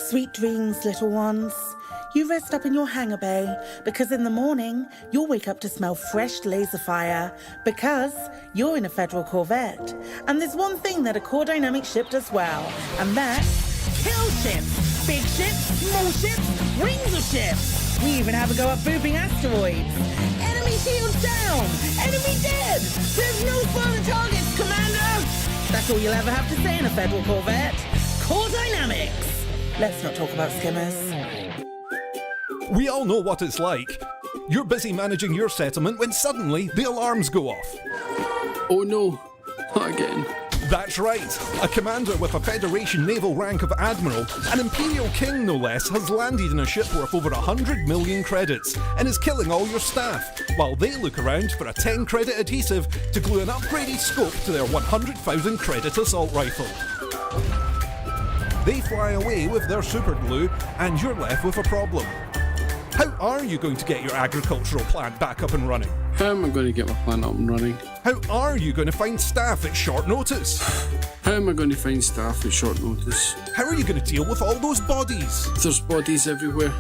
Sweet dreams, little ones. You rest up in your hangar bay, because in the morning, you'll wake up to smell fresh laser fire, because you're in a Federal Corvette. And there's one thing that a core dynamic ship does well, and that's kill ships. Big ships, small ships, rings of ships. We even have a go at booping asteroids. Enemy shields down! Enemy dead! There's no further targets, Commander! That's all you'll ever have to say in a Federal Corvette. Core dynamics! Let's not talk about skimmers. We all know what it's like. You're busy managing your settlement when suddenly the alarms go off. Oh no, not again. That's right. A commander with a Federation naval rank of Admiral, an Imperial King no less, has landed in a ship worth over 100 million credits and is killing all your staff, while they look around for a 10 credit adhesive to glue an upgraded scope to their 100,000 credit assault rifle. They fly away with their super glue and you're left with a problem. How are you going to get your agricultural plant back up and running? How am I going to get my plant up and running? How are you going to find staff at short notice? How am I going to find staff at short notice? How are you going to deal with all those bodies? There's bodies everywhere,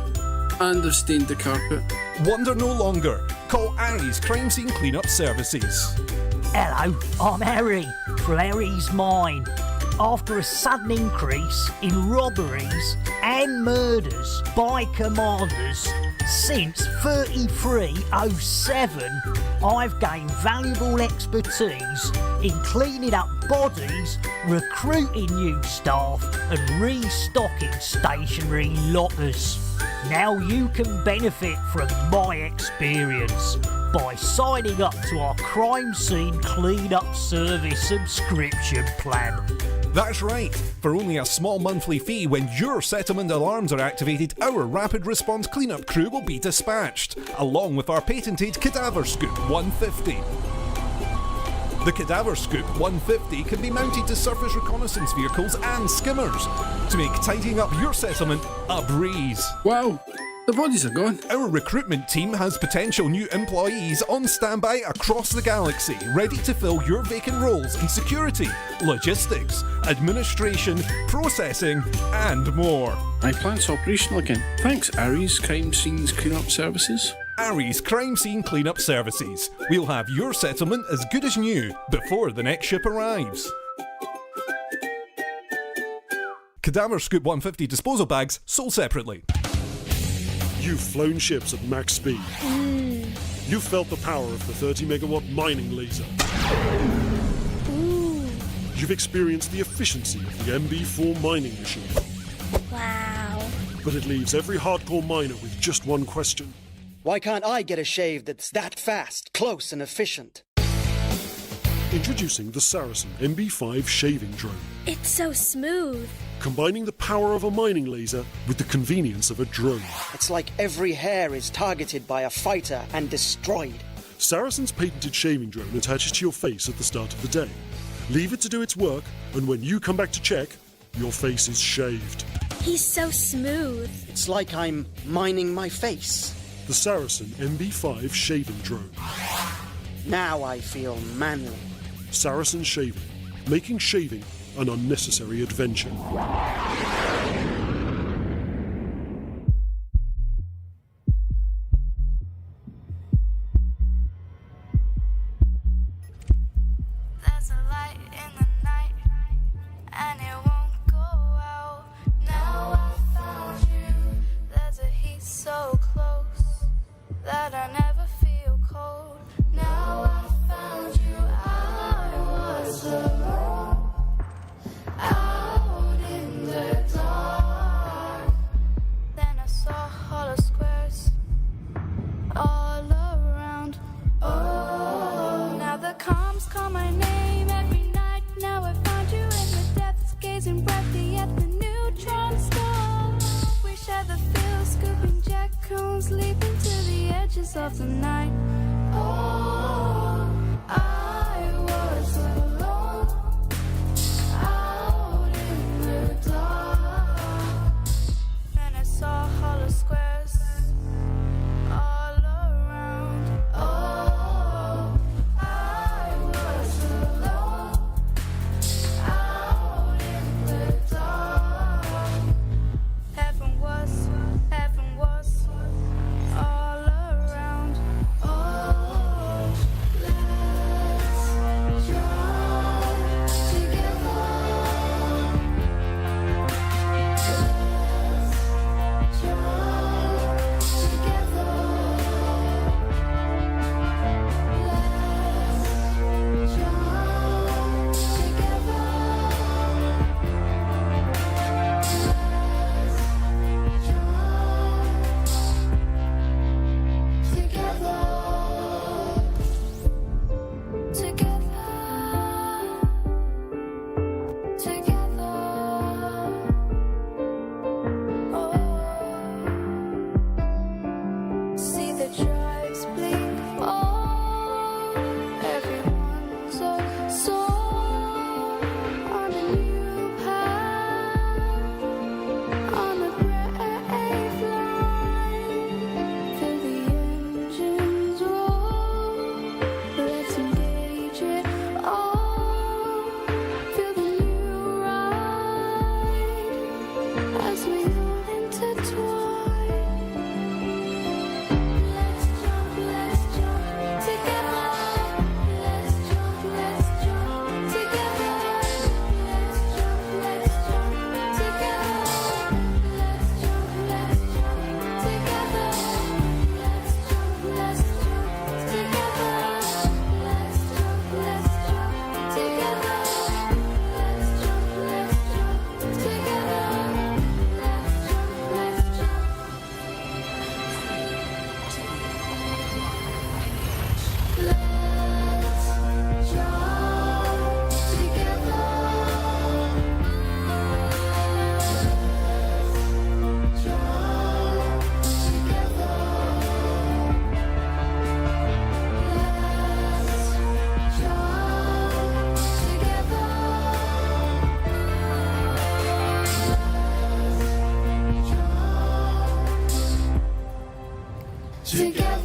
and they've stained the carpet. Wonder no longer. Call Aries Crime Scene Cleanup Services. Hello, I'm Harry, from Harry's Mine. After a sudden increase in robberies and murders by commanders since 3307, I've gained valuable expertise in cleaning up bodies, recruiting new staff and restocking stationary lockers. Now you can benefit from my experience by signing up to our Crime Scene Cleanup Service subscription plan. That's right. For only a small monthly fee, when your settlement alarms are activated, our rapid response cleanup crew will be dispatched, along with our patented Cadaver Scoop 150. The Cadaver Scoop 150 can be mounted to surface reconnaissance vehicles and skimmers to make tidying up your settlement a breeze. Wow, the bodies are gone. Our recruitment team has potential new employees on standby across the galaxy, ready to fill your vacant roles in security, logistics, administration, processing, and more. My plant's operational again. Thanks, Aries Crime Scenes Cleanup Services. Aries Crime Scene Cleanup Services. We'll have your settlement as good as new before the next ship arrives. Cadaver Scoop 150 disposal bags sold separately. You've flown ships at max speed. You've felt the power of the 30 megawatt mining laser. You've experienced the efficiency of the MB4 mining machine. Wow. But it leaves every hardcore miner with just one question. Why can't I get a shave that's that fast, close, and efficient? Introducing the Saracen MB5 shaving drone. It's so smooth. Combining the power of a mining laser with the convenience of a drone. It's like every hair is targeted by a fighter and destroyed. Saracen's patented shaving drone attaches to your face at the start of the day. Leave it to do its work, and when you come back to check, your face is shaved. He's so smooth. It's like I'm mining my face. The Saracen MB5 shaving drone. Now I feel manly. Saracen Shaving, making shaving an unnecessary adventure. There's a light in the night, and it won't go out. Now I found you. There's a heat so close that I never feel cold. Now I found you. I was alone, out in the dark. Then I saw hollow squares all around. Oh, now the calms call my name every night. Now I found you in the depths, gazing brightly at the neutron star. We share the field, scooping jack cones, leaping to the edges of the night. Oh, I was alone, out in the dark. Then I saw hollow squares all around. Oh, I was alone, out in the dark. together.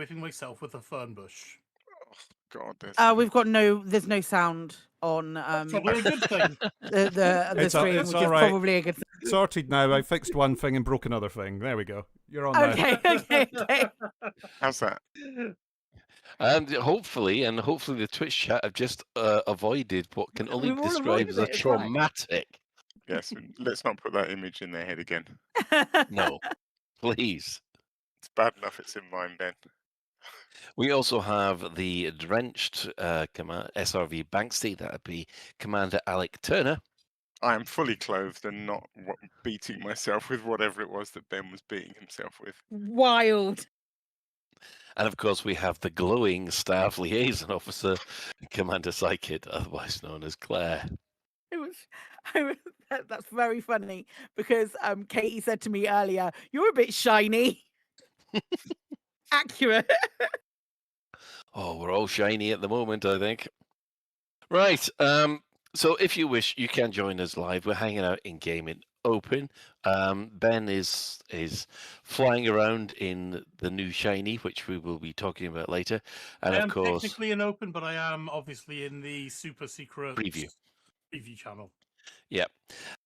whipping myself with a fern bush. God, there's There's no sound on Probably a good thing. the stream, It's which all is right. probably a good thing. Sorted now. I fixed one thing and broke another thing. There we go. You're on now. Okay. how's that? And hopefully the Twitch chat have just avoided what can only We've be all described avoided as a it, it's fine. traumatic. Yes, let's not put that image in their head again. No, please. It's bad enough it's in mine, Ben. We also have the drenched command SRV Banksy. That would be Commander Alec Turner. I am fully clothed and not beating myself with whatever it was that Ben was beating himself with. Wild. And of course, we have the glowing staff liaison officer, Commander Psychid, otherwise known as Claire. That's very funny because Katie said to me earlier, "You're a bit shiny." Accurate. Oh, we're all shiny at the moment, I think. Right. So if you wish, you can join us live. We're hanging out in game in open. Ben is flying around in the new shiny, which we will be talking about later. And I of am course, technically in open, but I am obviously in the super secret preview channel. Yeah.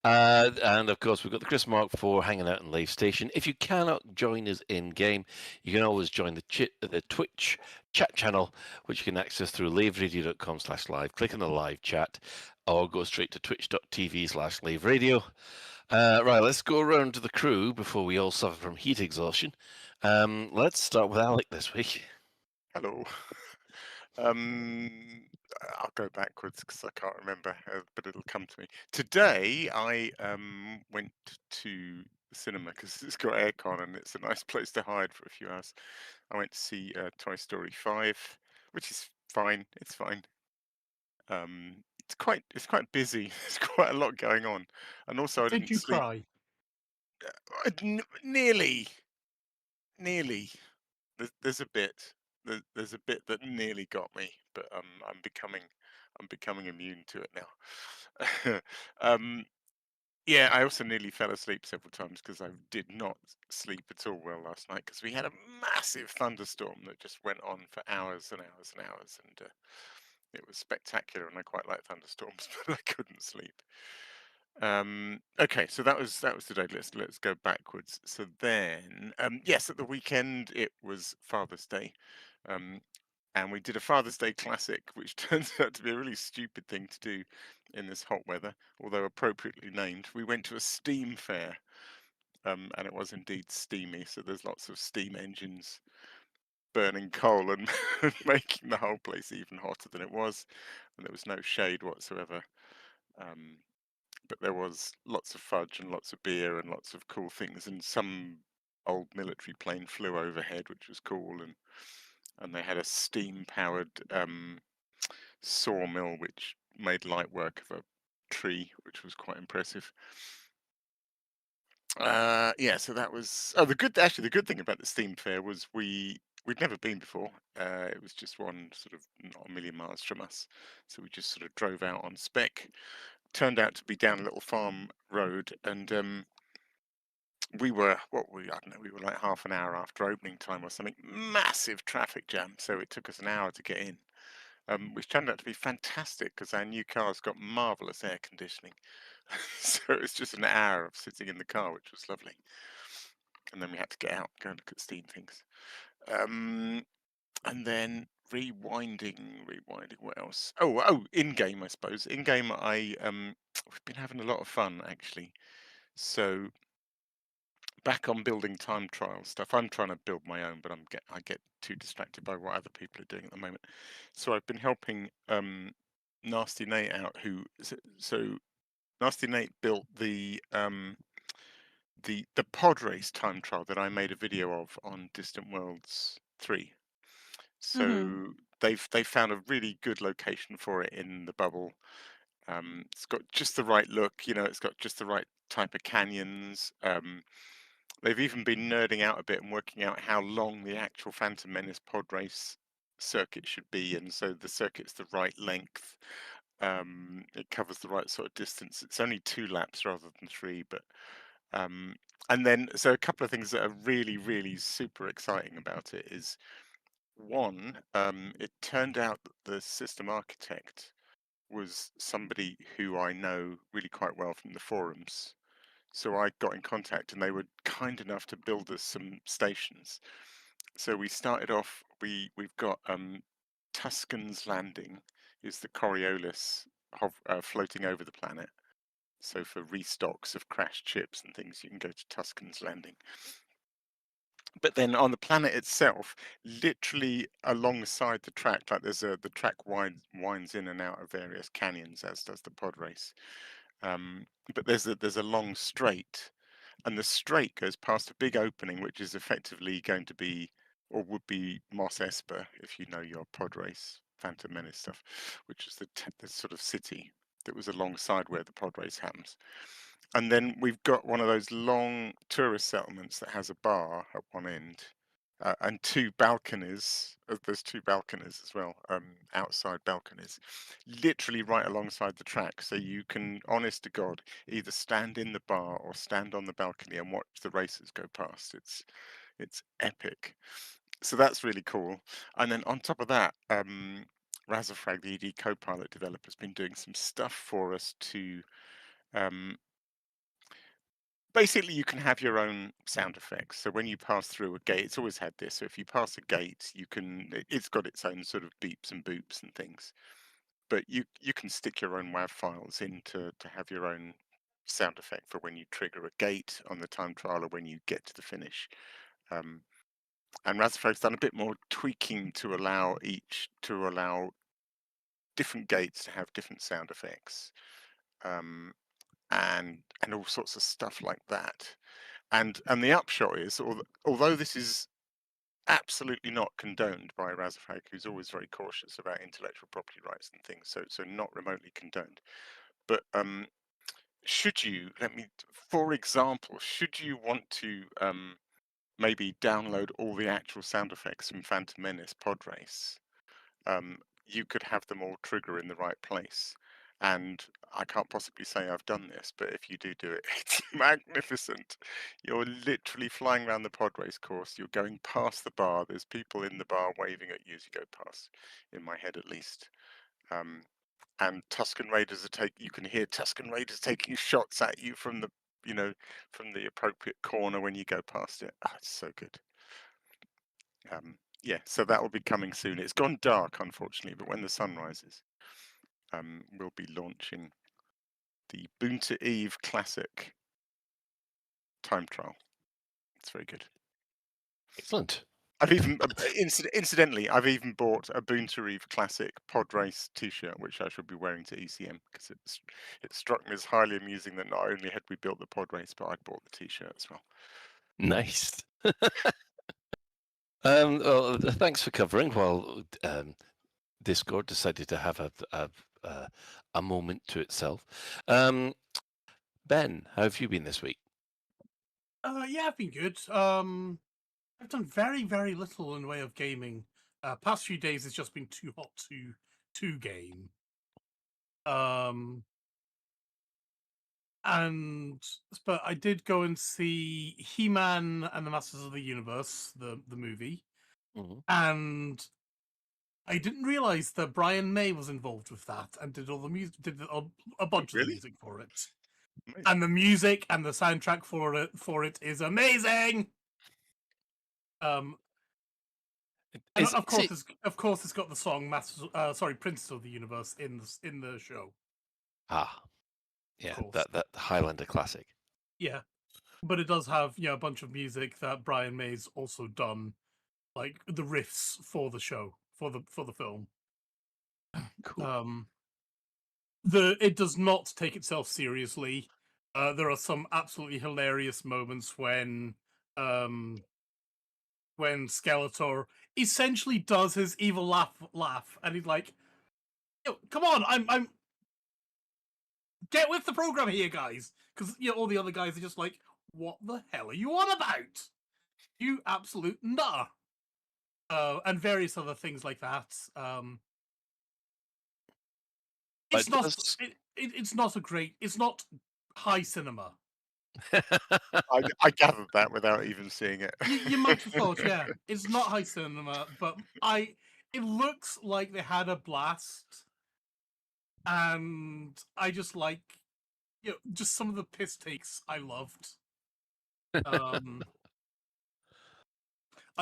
And of course, we've got the Chris Mark IV hanging out in Lave Station. If you cannot join us in game, you can always join the Twitch chat channel, which you can access through laveradio.com/live. Click on the live chat or go straight to twitch.tv/laveradio. Right, let's go around to the crew before we all suffer from heat exhaustion. Let's start with Alec this week. Hello. I'll go backwards because I can't remember, but it'll come to me. Today, I went to the cinema because it's got aircon and it's a nice place to hide for a few hours. I went to see Toy Story 5, which is fine. It's fine. It's quite busy. There's quite a lot going on, and also I Did didn't you sleep. cry? Nearly. There's a bit. There's a bit that nearly got me, but I'm becoming immune to it now. Yeah, I also nearly fell asleep several times because I did not sleep at all well last night because we had a massive thunderstorm that just went on for hours and hours and hours, and it was spectacular. And I quite like thunderstorms, but I couldn't sleep. Okay, so that was today. Let's go backwards. So then, yes, at the weekend it was Father's Day, and we did a Father's Day classic, which turns out to be a really stupid thing to do in this hot weather, although appropriately named. We went to a steam fair, and it was indeed steamy. So there's lots of steam engines burning coal and making the whole place even hotter than it was, and there was no shade whatsoever. But there was lots of fudge and lots of beer and lots of cool things, and some old military plane flew overhead, which was cool, and they had a steam-powered sawmill which made light work of a tree, which was quite impressive. Yeah, so that was the good thing about the steam fair was we'd never been before. It was just one sort of not a million miles from us, so we just sort of drove out on spec. Turned out to be down a little farm road, and we were like half an hour after opening time or something. Massive traffic jam, so it took us an hour to get in, which turned out to be fantastic because our new car's got marvelous air conditioning. So it was just an hour of sitting in the car, which was lovely. And then we had to get out and go and look at steam things. And then rewinding. What else? Oh, in game, I suppose. In game, we've been having a lot of fun actually. So back on building time trial stuff. I'm trying to build my own, but I get too distracted by what other people are doing at the moment. So I've been helping Nasty Nate out. So Nasty Nate built the pod race time trial that I made a video of on Distant Worlds 3. So they found a really good location for it in the bubble. It's got just the right look, it's got just the right type of canyons. They've even been nerding out a bit and working out how long the actual Phantom Menace pod race circuit should be, and so the circuit's the right length. It covers the right sort of distance. It's only 2 laps rather than 3, but and then so a couple of things that are really, really super exciting about it is One, it turned out that the system architect was somebody who I know really quite well from the forums. So I got in contact and they were kind enough to build us some stations. So we started off, we've got Tuscan's Landing is the Coriolis floating over the planet. So for restocks of crashed ships and things, you can go to Tuscan's Landing. But then on the planet itself, literally alongside the track, like the track winds in and out of various canyons, as does the pod race. But there's a long straight, and the straight goes past a big opening, which is effectively going to be, or would be, Mos Espa, if you know your pod race Phantom Menace stuff, which is the sort of city that was alongside where the pod race happens. And then we've got one of those long tourist settlements that has a bar at one end, and two balconies. There's two balconies as well, outside balconies, literally right alongside the track. So you can, honest to God, either stand in the bar or stand on the balcony and watch the racers go past. It's epic. So that's really cool. And then on top of that, Razafrag, the ED Copilot developer, has been doing some stuff for us to. Basically, you can have your own sound effects. So when you pass through a gate, it's always had this. So if you pass a gate, it's got its own sort of beeps and boops and things. But you can stick your own WAV files in to have your own sound effect for when you trigger a gate on the time trial or when you get to the finish. And Razafrag's done a bit more tweaking to allow different gates to have different sound effects. And all sorts of stuff like that. And the upshot is, although this is absolutely not condoned by Razafrag, who's always very cautious about intellectual property rights and things, so not remotely condoned. But for example, should you want to maybe download all the actual sound effects from Phantom Menace Pod Race, you could have them all trigger in the right place. And I can't possibly say I've done this, but if you do it, it's magnificent. You're literally flying around the pod race course. You're going past the bar. There's people in the bar waving at you as you go past, in my head at least. And Tuscan Raiders you can hear Tuscan Raiders taking shots at you from the appropriate corner when you go past it. Oh, it's so good. Yeah, so that will be coming soon. It's gone dark, unfortunately, but when the sun rises, we'll be launching the Boonta Eve Classic time trial. It's very good. Excellent. I've even, incidentally, I've even bought a Boonta Eve Classic Pod Race T-shirt, which I should be wearing to ECM because it struck me as highly amusing that not only had we built the pod race, but I'd bought the T-shirt as well. Nice. Well, thanks for covering. While Discord decided to have a moment to itself. Ben, how have you been this week? Yeah, I've been good. I've done very, very little in the way of gaming. Past few days, it's just been too hot to game. But I did go and see He-Man and the Masters of the Universe, the movie, and I didn't realize that Brian May was involved with that and did all the music, a bunch of the music for it. Amazing. And the music and the soundtrack for it is amazing. And of course, it's got the song Princess of the Universe in the show. Ah, yeah, that Highlander classic. Yeah, but it does have a bunch of music that Brian May's also done, like the riffs for the show for the film. Cool. It does not take itself seriously. There are some absolutely hilarious moments when Skeletor essentially does his evil laugh, and he's like, "Yo, come on, I'm get with the program here, guys," because all the other guys are just like, "What the hell are you on about? You absolute nutter!" And various other things like that. It's not. It's not a great. It's not high cinema. I gathered that without even seeing it. You might have thought, yeah, it's not high cinema, but it looks like they had a blast, and I just like, just some of the piss takes I loved. I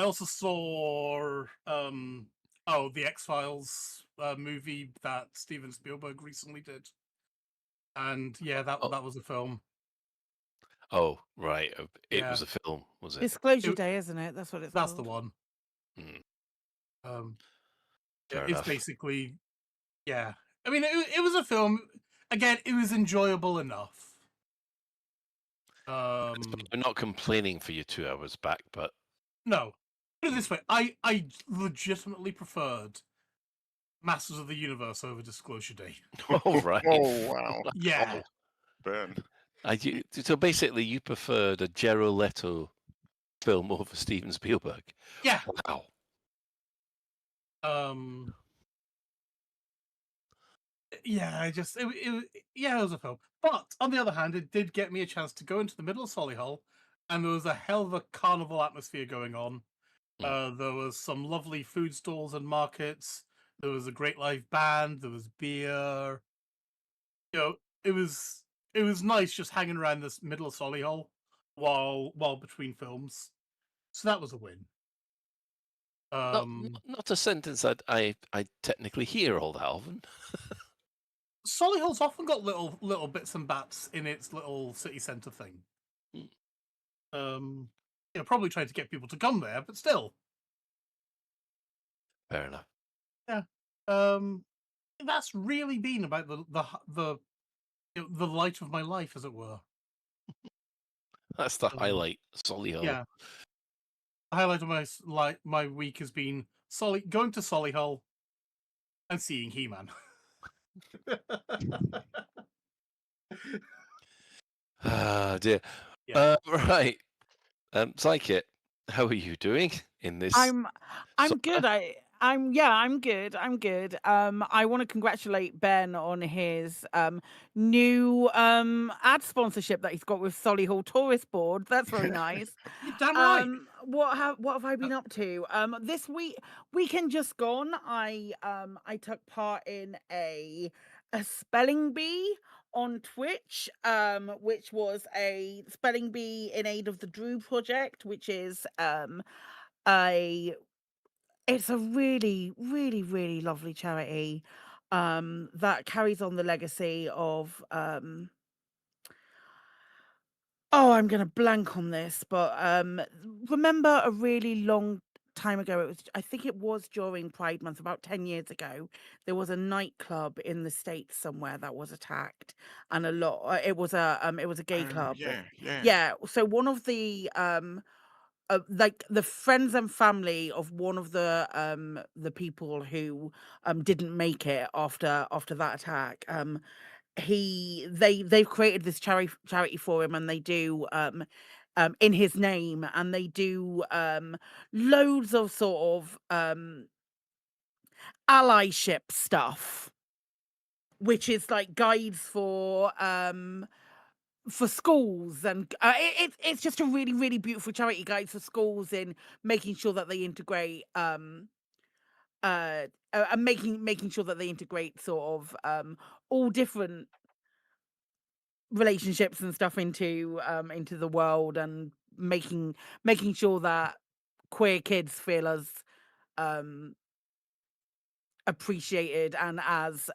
also saw the X-Files movie that Steven Spielberg recently did, and yeah, that Oh. that was a film. Oh, right. It Yeah. was a film, was it? Disclosure Day, isn't it? That's what it's That's called. the one. Mm, Yeah, fair it's enough. basically, yeah. I mean, it was a film. Again, it was enjoyable enough. I'm not complaining for you 2 hours back, but No. Put it this way, I legitimately preferred Masters of the Universe over Disclosure Day. all right. Oh, wow. Yeah. Oh, burn. So basically, you preferred a Jared Leto film over Steven Spielberg. Yeah. Wow. Yeah, it was a film. But on the other hand, it did get me a chance to go into the middle of Solihull, and there was a hell of a carnival atmosphere going on. There was some lovely food stalls and markets. There was a great live band. There was beer. It was nice just hanging around this middle of Solihull while between films. So that was a win. Not a sentence that I technically hear all that often. Solihull's often got little bits and bats in its little city centre thing. Probably trying to get people to come there, but still. Fair enough. Yeah. That's really been about the light of my life, as it were. That's the highlight, Solihull. Yeah. The highlight of my week has been going to Solihull and seeing He-Man. Ah, dear. Yeah. Right. Psychic, how are you doing in this? I'm So- good. I'm good. I'm good. I want to congratulate Ben on his new ad sponsorship that he's got with Solihull Tourist Board. That's very nice. You're damn right. What have I been up to? This weekend just gone, I took part in a spelling bee on Twitch, which was a spelling bee in aid of the Drew Project, which is it's a really, really, really lovely charity that carries on the legacy of I'm gonna blank on this, but remember a really long time ago, I think it was during Pride Month, about 10 years ago, there was a nightclub in the States somewhere that was attacked, and it was a gay club. Yeah. So one of the like the friends and family of one of the people who didn't make it after that attack, they've created this charity for him, and they do in his name, and they do loads of sort of allyship stuff, which is like guides for schools, and it's just a really, really beautiful charity guide for schools in making sure that they integrate and making sure that they integrate sort of all different relationships and stuff into the world, and making sure that queer kids feel as appreciated and as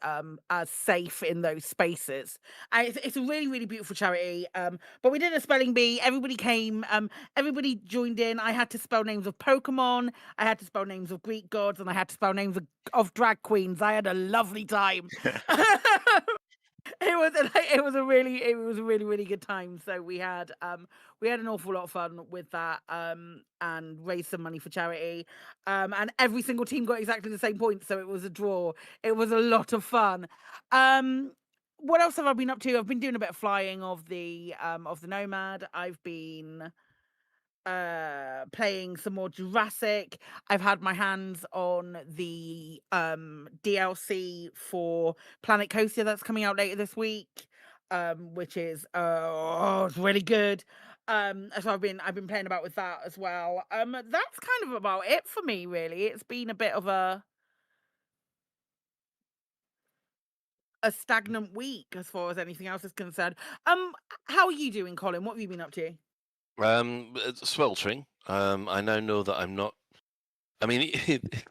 safe in those spaces. And it's a really, really beautiful charity. But we did a spelling bee. Everybody came. Everybody joined in. I had to spell names of Pokemon. I had to spell names of Greek gods, and I had to spell names of drag queens. I had a lovely time. It was a really, really good time. So we had an awful lot of fun with that, and raised some money for charity, and every single team got exactly the same points, so it was a draw. It was a lot of fun. What else have I been up to? I've been doing a bit of flying of the Nomad. I've been playing some more Jurassic. I've had my hands on the DLC for Planet Coaster that's coming out later this week. which is it's really good. So I've been playing about with that as well. That's kind of about it for me, really. It's been a bit of a stagnant week as far as anything else is concerned. How are you doing, Colin? What have you been up to? It's sweltering. I now know that I'm not. I mean,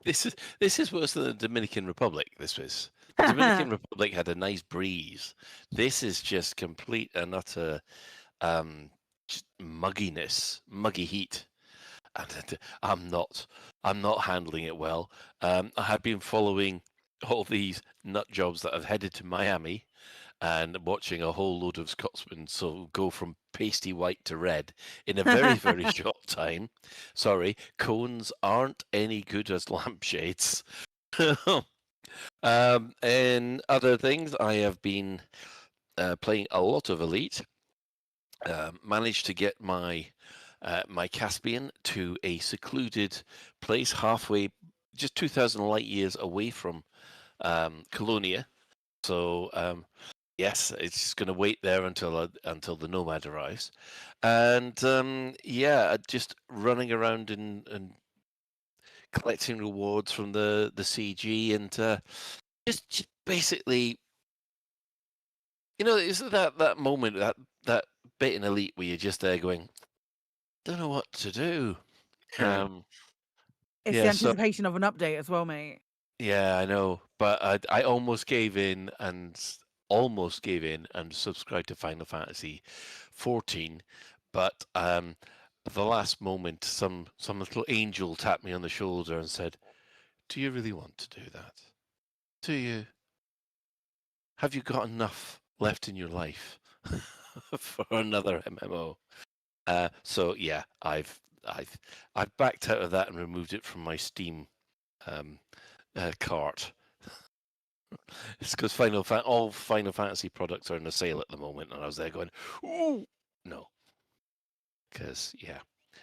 this is worse than the Dominican Republic. This was the Dominican Republic had a nice breeze. This is just complete and utter just mugginess, muggy heat, and I'm not handling it well. I have been following all these nut jobs that have headed to Miami and watching a whole load of Scotsmen go from pasty white to red in a very, very short time. Sorry, cones aren't any good as lampshades. And other things, I have been playing a lot of Elite. Managed to get my my Caspian to a secluded place halfway, just 2,000 light years away from Colonia. So yes, it's going to wait there until the Nomad arrives, and yeah, just running around and collecting rewards from the CG, and just basically, is that moment, that bit in Elite where you're just there going, don't know what to do. It's Yeah, the so anticipation of an update as well, mate. yeah, I know, but I almost gave in and subscribed to Final Fantasy 14, but the last moment, some little angel tapped me on the shoulder and said, "Do you really want to do that? Do you? Have you got enough left in your life for another MMO?" So yeah, I've backed out of that and removed it from my Steam cart. It's because all Final Fantasy products are in a sale at the moment, and I was there going, "Ooh, no," because yeah,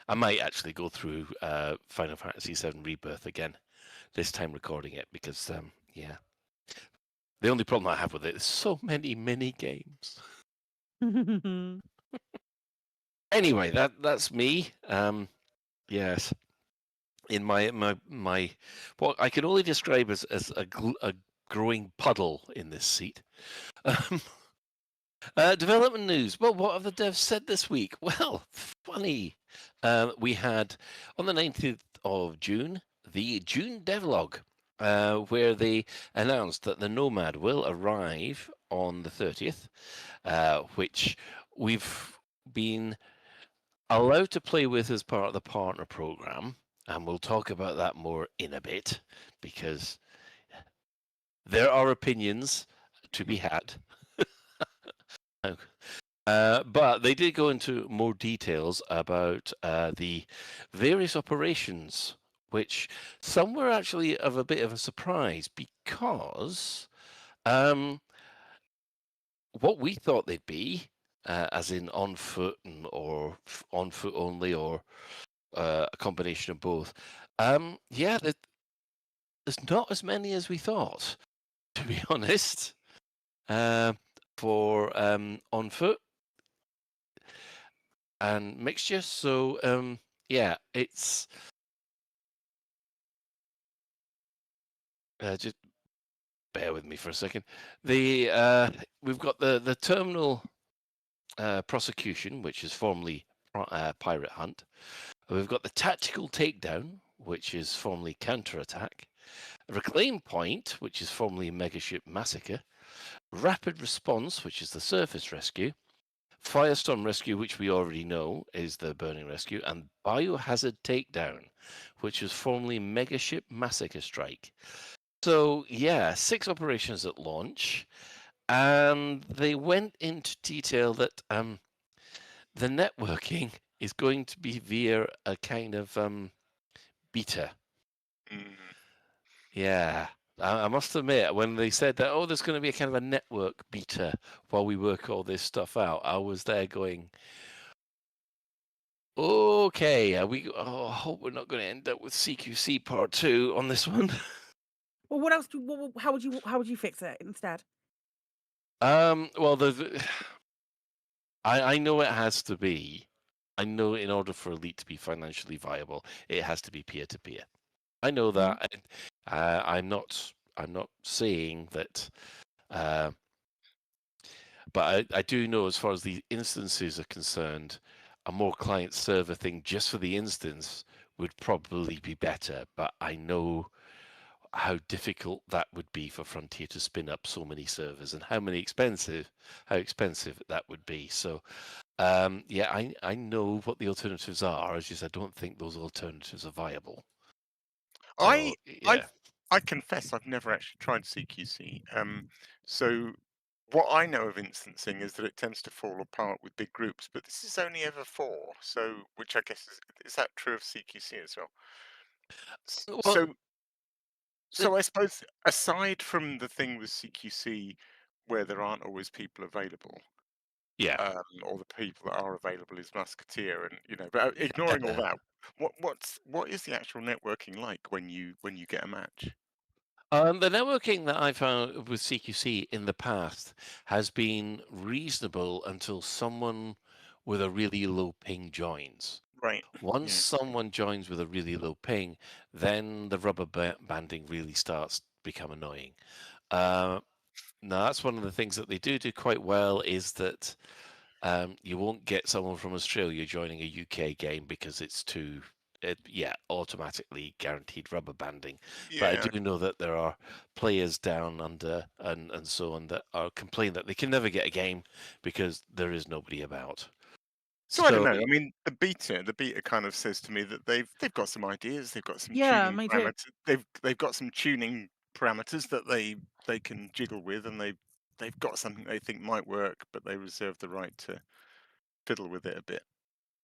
I might actually go through Final Fantasy VII Rebirth again this time, recording it, because yeah, the only problem I have with it is so many mini games. Anyway, that's me. Yes, in my what I can only describe as a growing puddle in this seat. Development news. Well, what have the devs said this week? Well, funny. We had on the 19th of June the June devlog, where they announced that the Nomad will arrive on the 30th, which we've been allowed to play with as part of the partner program, and we'll talk about that more in a bit, because there are opinions to be had. But they did go into more details about the various operations, which some were actually of a bit of a surprise, because what we thought they'd be, as in on foot or on foot only, or a combination of both, yeah, there's not as many as we thought, to be honest. For on foot and mixture. So yeah, it's just bear with me for a second. We've got the terminal prosecution, which is formerly pirate hunt. We've got the tactical takedown, which is formerly counterattack. Reclaim point, which is formerly megaship massacre. Rapid response, which is the surface rescue. Firestorm rescue, which we already know is the burning rescue, and biohazard takedown, which was formerly megaship massacre strike. So yeah, 6 operations at launch, and they went into detail that the networking is going to be via a kind of beta. Yeah, I must admit, when they said that, there's going to be a kind of a network beta while we work all this stuff out, I was there going, okay, I hope we're not going to end up with CQC Part 2 on this one. Well, what else? How would you fix it instead? Well, I know it has to be. I know in order for Elite to be financially viable, it has to be peer-to-peer. I know that. I'm not saying that. But I do know, as far as the instances are concerned, a more client-server thing just for the instance would probably be better. But I know how difficult that would be for Frontier to spin up so many servers and how expensive that would be. So yeah, I know what the alternatives are. It's just I don't think those alternatives are viable. So yeah. I confess I've never actually tried CQC. So what I know of instancing is that it tends to fall apart with big groups, but this is only ever 4. So, which I guess is that true of CQC as well? Well, So I suppose aside from the thing with CQC where there aren't always people available, yeah. or the people that are available is Musketeer, and but ignoring all that, what is the actual networking like when you get a match? The networking that I found with CQC in the past has been reasonable until someone with a really low ping joins. Right. Once Yeah. someone joins with a really low ping, then the rubber banding really starts to become annoying. Now, that's one of the things that they do quite well is that you won't get someone from Australia joining a UK game because it's too, automatically guaranteed rubber banding. But I Yeah. do know that there are players down under and so on that are complaining that they can never get a game because there is nobody about. So I don't know. I mean, the beta kind of says to me that they've got some ideas. They've got some Yeah, tuning me too. parameters. They've got some tuning parameters that they can jiggle with, and they've got something they think might work, but they reserve the right to fiddle with it a bit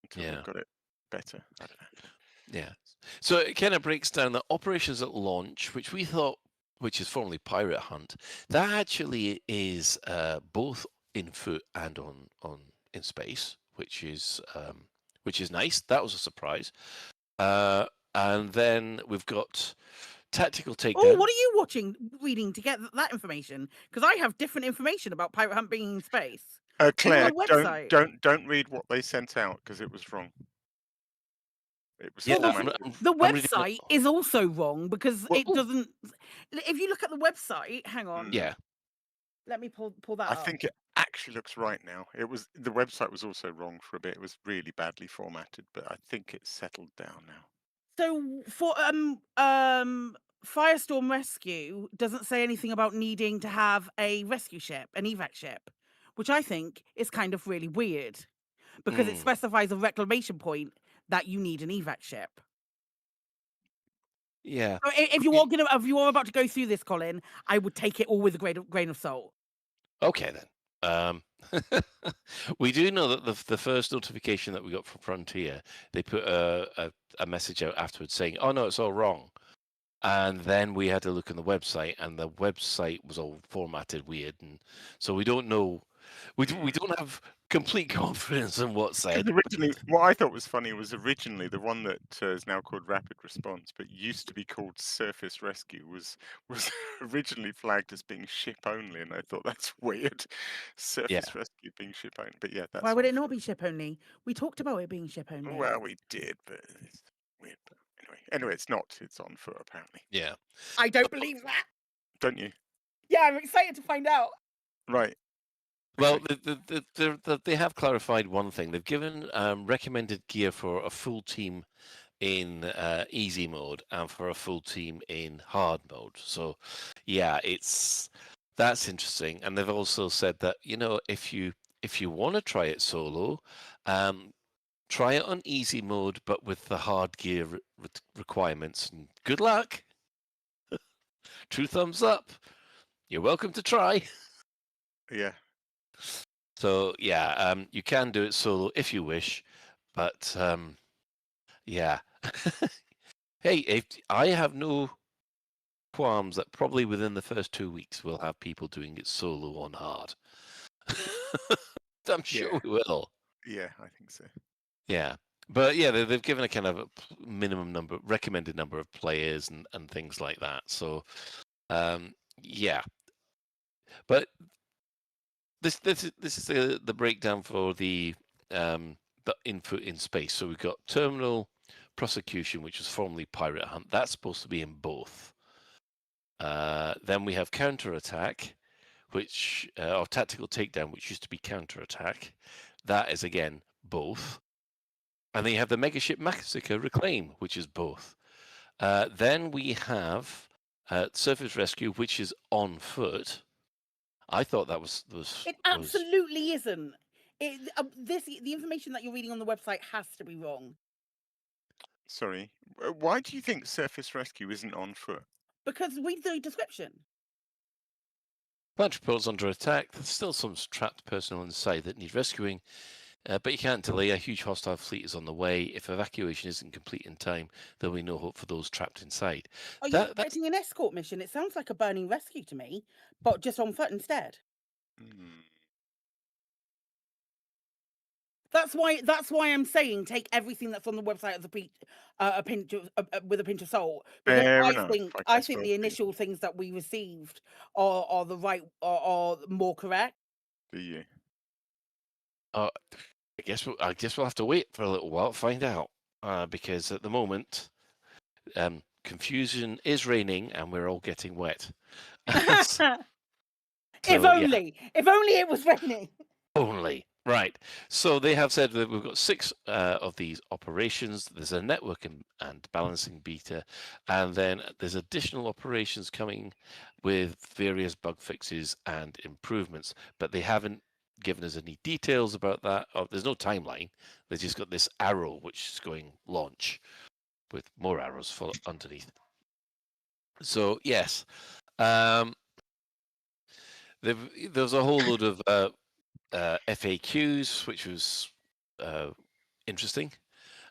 until they've got it better. I don't know. Yeah. So it kind of breaks down the operations at launch, which we thought, which is formerly Pirate Hunt, that actually is both in foot and in space, which is nice. That was a surprise. And then we've got tactical takedown. Oh, what are you reading to get that information? Because I have different information about Pirate Hunt being in space. Claire, website. don't read what they sent out because it was wrong. It was the website is also wrong because it doesn't. If you look at the website, hang on. Yeah. Let me pull that I up. think it actually looks right now. The website was also wrong for a bit. It was really badly formatted, but I think it's settled down now. So for Firestorm Rescue doesn't say anything about needing to have a rescue ship, an evac ship, which I think is kind of really weird because it specifies a reclamation point that you need an evac ship. Yeah. So if you are about to go through this, Colin, I would take it all with a grain of salt. Okay then. We do know that the first notification that we got from Frontier, they put a message out afterwards saying, "Oh no, it's all wrong," and then we had to look on the website, and the website was all formatted weird, and so we don't know. We don't have complete confidence in what's said. Originally, what I thought was funny was originally the one that is now called Rapid Response, but used to be called Surface Rescue, was originally flagged as being ship only, and I thought that's weird. Surface Rescue being ship only, but yeah, that's why would it not be ship only? We talked about it being ship only. Well, we did, but it's weird. But anyway, it's not. It's on foot apparently. Yeah, I don't believe that. Don't you? Yeah, I'm excited to find out. Right. Well, they have clarified one thing. They've given recommended gear for a full team in easy mode and for a full team in hard mode. So, yeah, that's interesting. And they've also said that if you want to try it solo, try it on easy mode, but with the hard gear requirements. And good luck. True thumbs up. You're welcome to try. Yeah. So yeah, you can do it solo if you wish, but yeah. Hey, I have no qualms that probably within the first 2 weeks we'll have people doing it solo on hard. I'm sure we will. Yeah, I think so. Yeah, but yeah, they've given a kind of a recommended number of players and things like that. So yeah, but This is the breakdown for the input in space. So we've got terminal prosecution, which was formerly pirate hunt. That's supposed to be in both. Then we have counterattack, which or tactical takedown, which used to be counterattack. That is again both. And then you have the megaship massacre reclaim, which is both. Then we have surface rescue, which is on foot. I thought that was It absolutely isn't. The information that you're reading on the website has to be wrong. Sorry. Why do you think surface rescue isn't on foot? Because read the description. Plant reports under attack. There's still some trapped personnel inside that need rescuing, but you can't delay. A huge hostile fleet is on the way. If evacuation isn't complete in time, there'll be no hope for those trapped inside. Are you expecting an escort mission? It sounds like a burning rescue to me, but just on foot instead. That's why I'm saying take everything that's on the website as a pinch of salt. Because I think the initial things that we received are the right are more correct. Do you? I guess we'll have to wait for a little while to find out, because at the moment, confusion is reigning and we're all getting wet. If only it was raining. Only. Right. So they have said that we've got 6 of these operations. There's a network and balancing beta, and then there's additional operations coming with various bug fixes and improvements, but they haven't given us any details about that. There's no timeline. They just got this arrow which is going launch with more arrows underneath. So yes, there's a whole load of FAQs, which was interesting.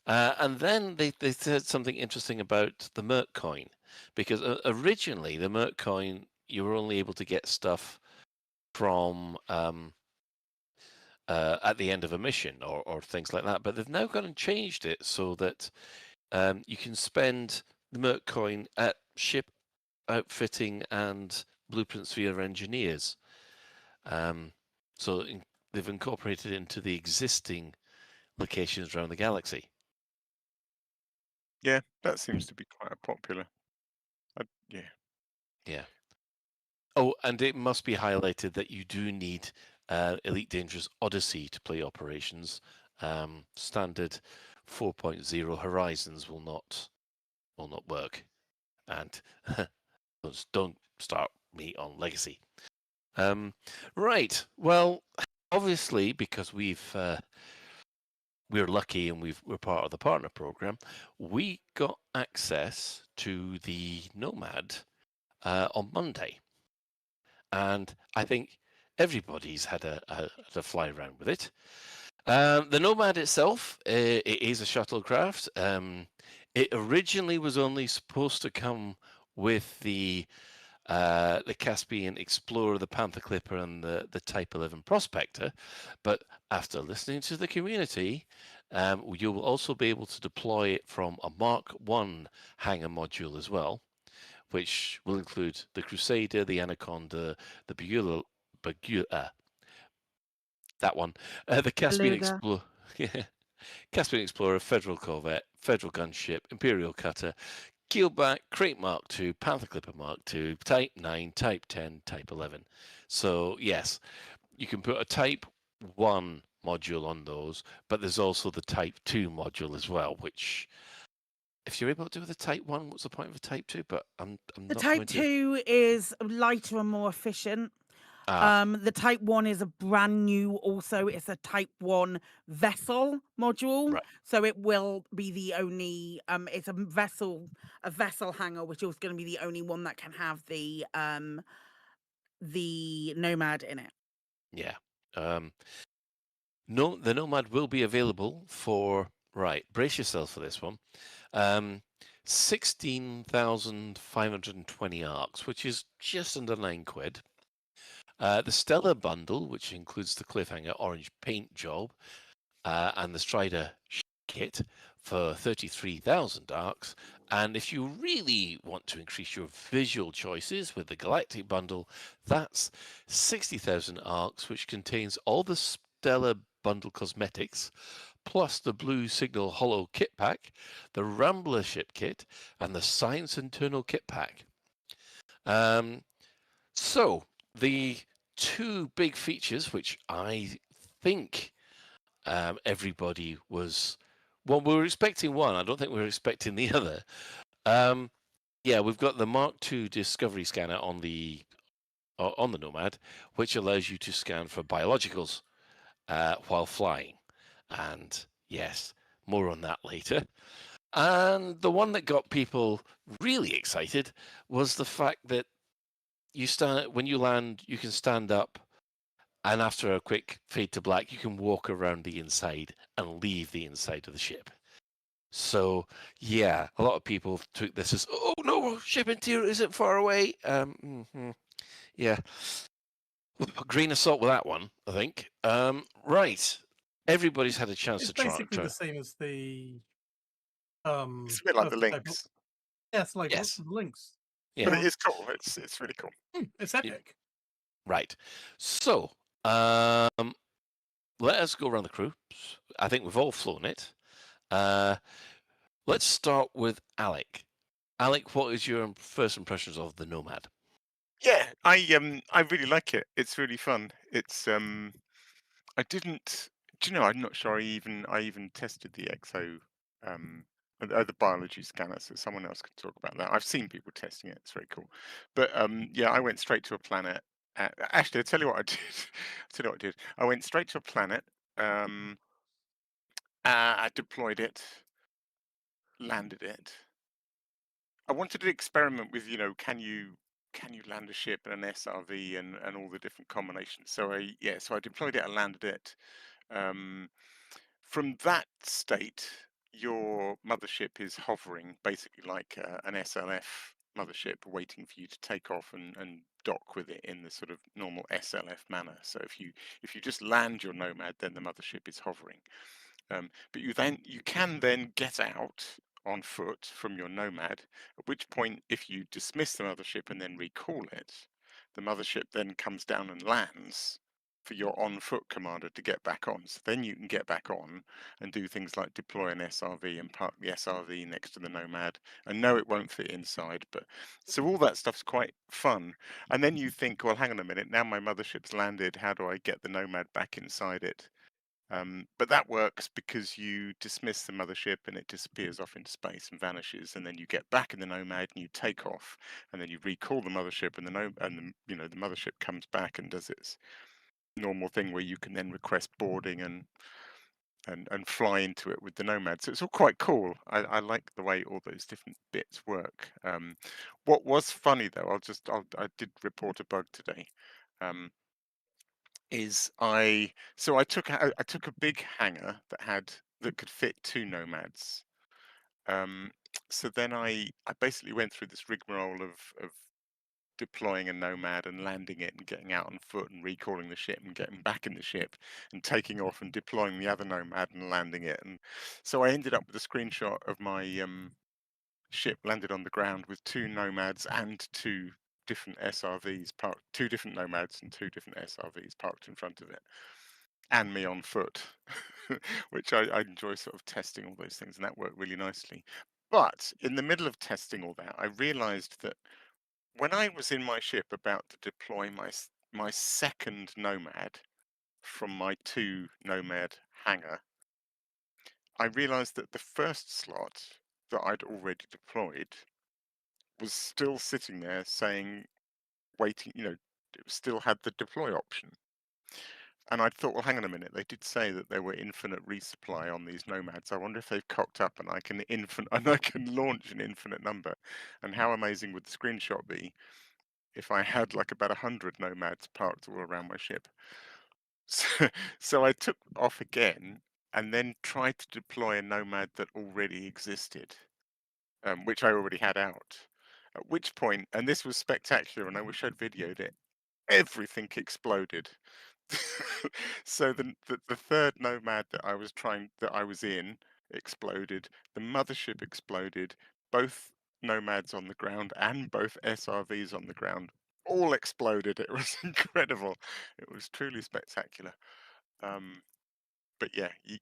And then they said something interesting about the Merc coin, because originally the Merc coin, you were only able to get stuff from at the end of a mission or things like that. But they've now gone and changed it so that you can spend the Merc coin at ship outfitting and blueprints for your engineers. So they've incorporated it into the existing locations around the galaxy. Yeah, that seems to be quite popular. Yeah. Oh, and it must be highlighted that you do need Elite Dangerous Odyssey to play operations. Standard 4.0 Horizons will not work, and don't start me on Legacy. Right. Well, obviously, because we're lucky and we're part of the partner program, we got access to the Nomad on Monday, and I think everybody's had a fly around with it. The Nomad itself, it is a shuttlecraft. It originally was only supposed to come with the Caspian Explorer, the Panther Clipper, and the Type 11 Prospector. But after listening to the community, you will also be able to deploy it from a Mark 1 hangar module as well, which will include the Crusader, the Anaconda, the Bugula, that one, the Caspian Explorer, Caspian Explorer, Federal Corvette, Federal Gunship, Imperial Cutter, Keelback, Crate Mark II, Panther Clipper Mark II, Type 9, Type 10, Type 11. So yes, you can put a Type 1 module on those, but there's also the Type 2 module as well, which if you're able to do with a Type 1, what's the point of a Type 2? But I'm the not Type 2 is lighter and more efficient. The Type 1 is a brand new, also it's a Type 1 vessel module. Right. So it will be the only, it's a vessel hangar, which is going to be the only one that can have the Nomad in it. Yeah. The Nomad will be available for, right, brace yourself for this one, 16,520 arcs, which is just under £9. The Stellar bundle, which includes the Cliffhanger orange paint job and the Strider kit for 33,000 arcs. And if you really want to increase your visual choices with the Galactic Bundle, that's 60,000 arcs, which contains all the Stellar Bundle cosmetics, plus the Blue Signal Hollow kit pack, the Rambler ship kit, and the Science Internal kit pack. So the two big features, which I think everybody was, well, we were expecting one. I don't think we were expecting the other. Yeah, we've got the Mark II Discovery Scanner on the Nomad, which allows you to scan for biologicals while flying. And yes, more on that later. And the one that got people really excited was the fact that when you land, you can stand up, and after a quick fade to black, you can walk around the inside and leave the inside of the ship. So yeah, a lot of people took this as, oh no, ship interior isn't far away. Yeah, grain of salt with that one, I think. Right, everybody's had a chance It's to try. basically the same as the It's a bit like the prototype. links. Yeah, it's like Yes. the links. Yeah. But it is cool. It's really cool. It's epic. Right. So let us go around the crew. I think we've all flown it. Let's start with Alec. Alec, what is your first impressions of the Nomad? Yeah, I really like it. It's really fun. It's I didn't. Do you know? I'm not sure. I even tested the EXO, the biology scanner. So someone else could talk about that. I've seen people testing it. It's very cool. But yeah, I went straight to a planet. Actually, I'll tell you what I did. I'll tell you what I did. I went straight to a planet. I deployed it, landed it. I wanted to experiment with, can you land a ship and an SRV and all the different combinations. So I deployed it and landed it. From that state, your mothership is hovering, basically like an SLF mothership, waiting for you to take off and dock with it in the sort of normal SLF manner. So if you just land your Nomad, then the mothership is hovering. But you can then get out on foot from your Nomad, at which point, if you dismiss the mothership and then recall it, the mothership then comes down and lands for your on-foot commander to get back on. So then you can get back on and do things like deploy an SRV and park the SRV next to the Nomad. And no, it won't fit inside, but so all that stuff's quite fun. And then you think, well, hang on a minute, now my mothership's landed, how do I get the Nomad back inside it? But that works because you dismiss the mothership and it disappears off into space and vanishes, and then you get back in the Nomad and you take off, and then you recall the mothership, and the mothership comes back and does its normal thing where you can then request boarding and fly into it with the Nomad. So it's all quite cool. I like the way all those different bits work. What was funny though, I did report a bug today. I took a big hangar that could fit 2 Nomads. So then I basically went through this rigmarole of deploying a Nomad and landing it and getting out on foot and recalling the ship and getting back in the ship and taking off and deploying the other Nomad and landing it. And so I ended up with a screenshot of my ship landed on the ground with 2 Nomads and 2 different SRVs parked, 2 different Nomads and 2 different SRVs parked in front of it, and me on foot, which I enjoy sort of testing all those things, and that worked really nicely. But in the middle of testing all that, I realized that when I was in my ship about to deploy my second Nomad from my 2 Nomad hangar, I realized that the first slot that I'd already deployed was still sitting there saying, waiting, it still had the deploy option. And I thought, well, hang on a minute. They did say that there were infinite resupply on these Nomads. I wonder if they've cocked up and I can launch an infinite number. And how amazing would the screenshot be if I had like about 100 Nomads parked all around my ship? So I took off again and then tried to deploy a Nomad that already existed, which I already had out. At which point, and this was spectacular, and I wish I'd videoed it, everything exploded. So the third Nomad that I was in exploded, the mothership exploded, both Nomads on the ground and both SRVs on the ground all exploded. It was incredible. It was truly spectacular. But yeah, you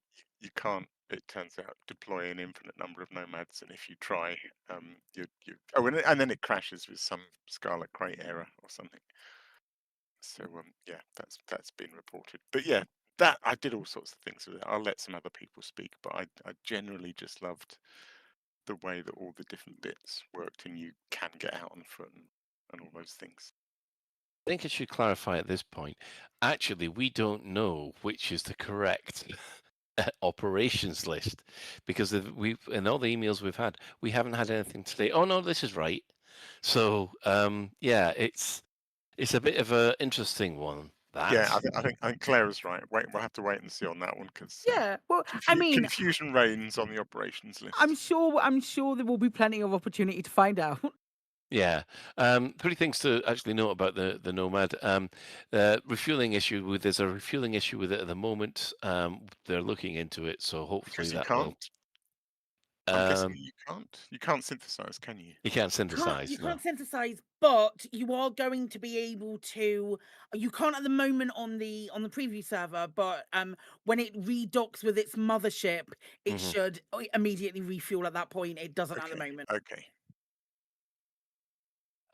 can't. It turns out deploy an infinite number of Nomads, and if you try, and then it crashes with some Scarlet Crate error or something. So yeah, that's been reported. But yeah, that I did all sorts of things with it. I'll let some other people speak, but I generally just loved the way that all the different bits worked, and you can get out on foot and all those things. I think I should clarify at this point. Actually, we don't know which is the correct operations list because we've in all the emails we've had, we haven't had anything to say. Oh no, this is right. So yeah, it's a bit of an interesting one. Yeah, I think Claire is right. We'll have to wait and see on that one because Yeah, well, I mean, confusion reigns on the operations list. I'm sure there will be plenty of opportunity to find out. Yeah. Three things to actually note about the Nomad. Refueling issue. There's a refueling issue with it at the moment. They're looking into it, so hopefully Because that will. I'm guessing you can't. You can't synthesize, can you? You can't synthesize. You No. can't synthesize, but you are going to be able to. You can't at the moment on the preview server, but when it redocks with its mothership, it should immediately refuel at that point. It doesn't at the moment. Okay.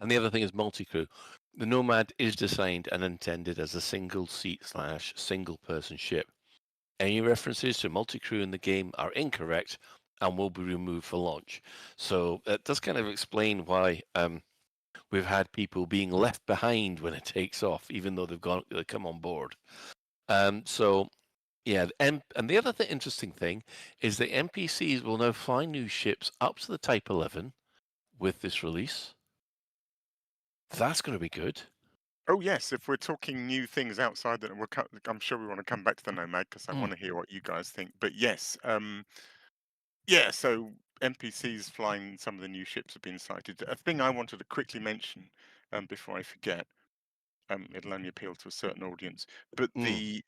And the other thing is multi-crew. The Nomad is designed and intended as a single seat / single person ship. Any references to multi-crew in the game are incorrect and will be removed for launch. So it does kind of explain why we've had people being left behind when it takes off, even though they've come on board. So yeah, and the other interesting thing is the NPCs will now fly new ships up to the Type 11 with this release. That's going to be good. Oh yes, if we're talking new things outside that, I'm sure we want to come back to the Nomad because I want to hear what you guys think. But yes, yeah. So NPCs flying some of the new ships have been sighted. A thing I wanted to quickly mention before I forget. It'll only appeal to a certain audience, but the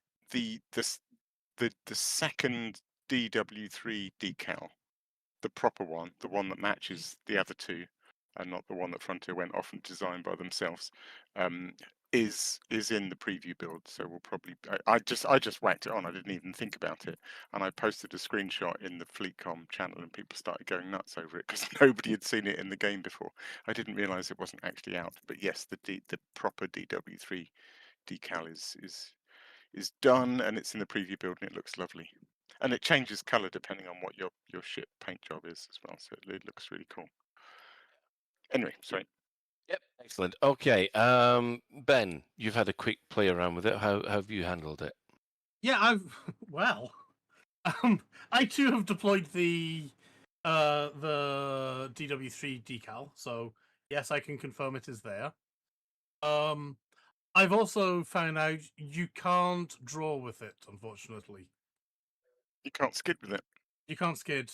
second DW3 decal, the proper one, the one that matches the other two, and not the one that Frontier went off and designed by themselves, is in the preview build. So we'll probably. I just whacked it on. I didn't even think about it, and I posted a screenshot in the FleetCom channel, and people started going nuts over it because nobody had seen it in the game before. I didn't realise it wasn't actually out. But yes, the proper DW3 decal is done, and it's in the preview build, and it looks lovely. And it changes color depending on what your ship paint job is as well, so it looks really cool. Anyway, sorry. Yep, excellent. Okay, Ben, you've had a quick play around with it. How have you handled it? Yeah, I too have deployed the DW3 decal, so yes, I can confirm it is there. I've also found out you can't draw with it, unfortunately. You can't skid with it. You can't skid.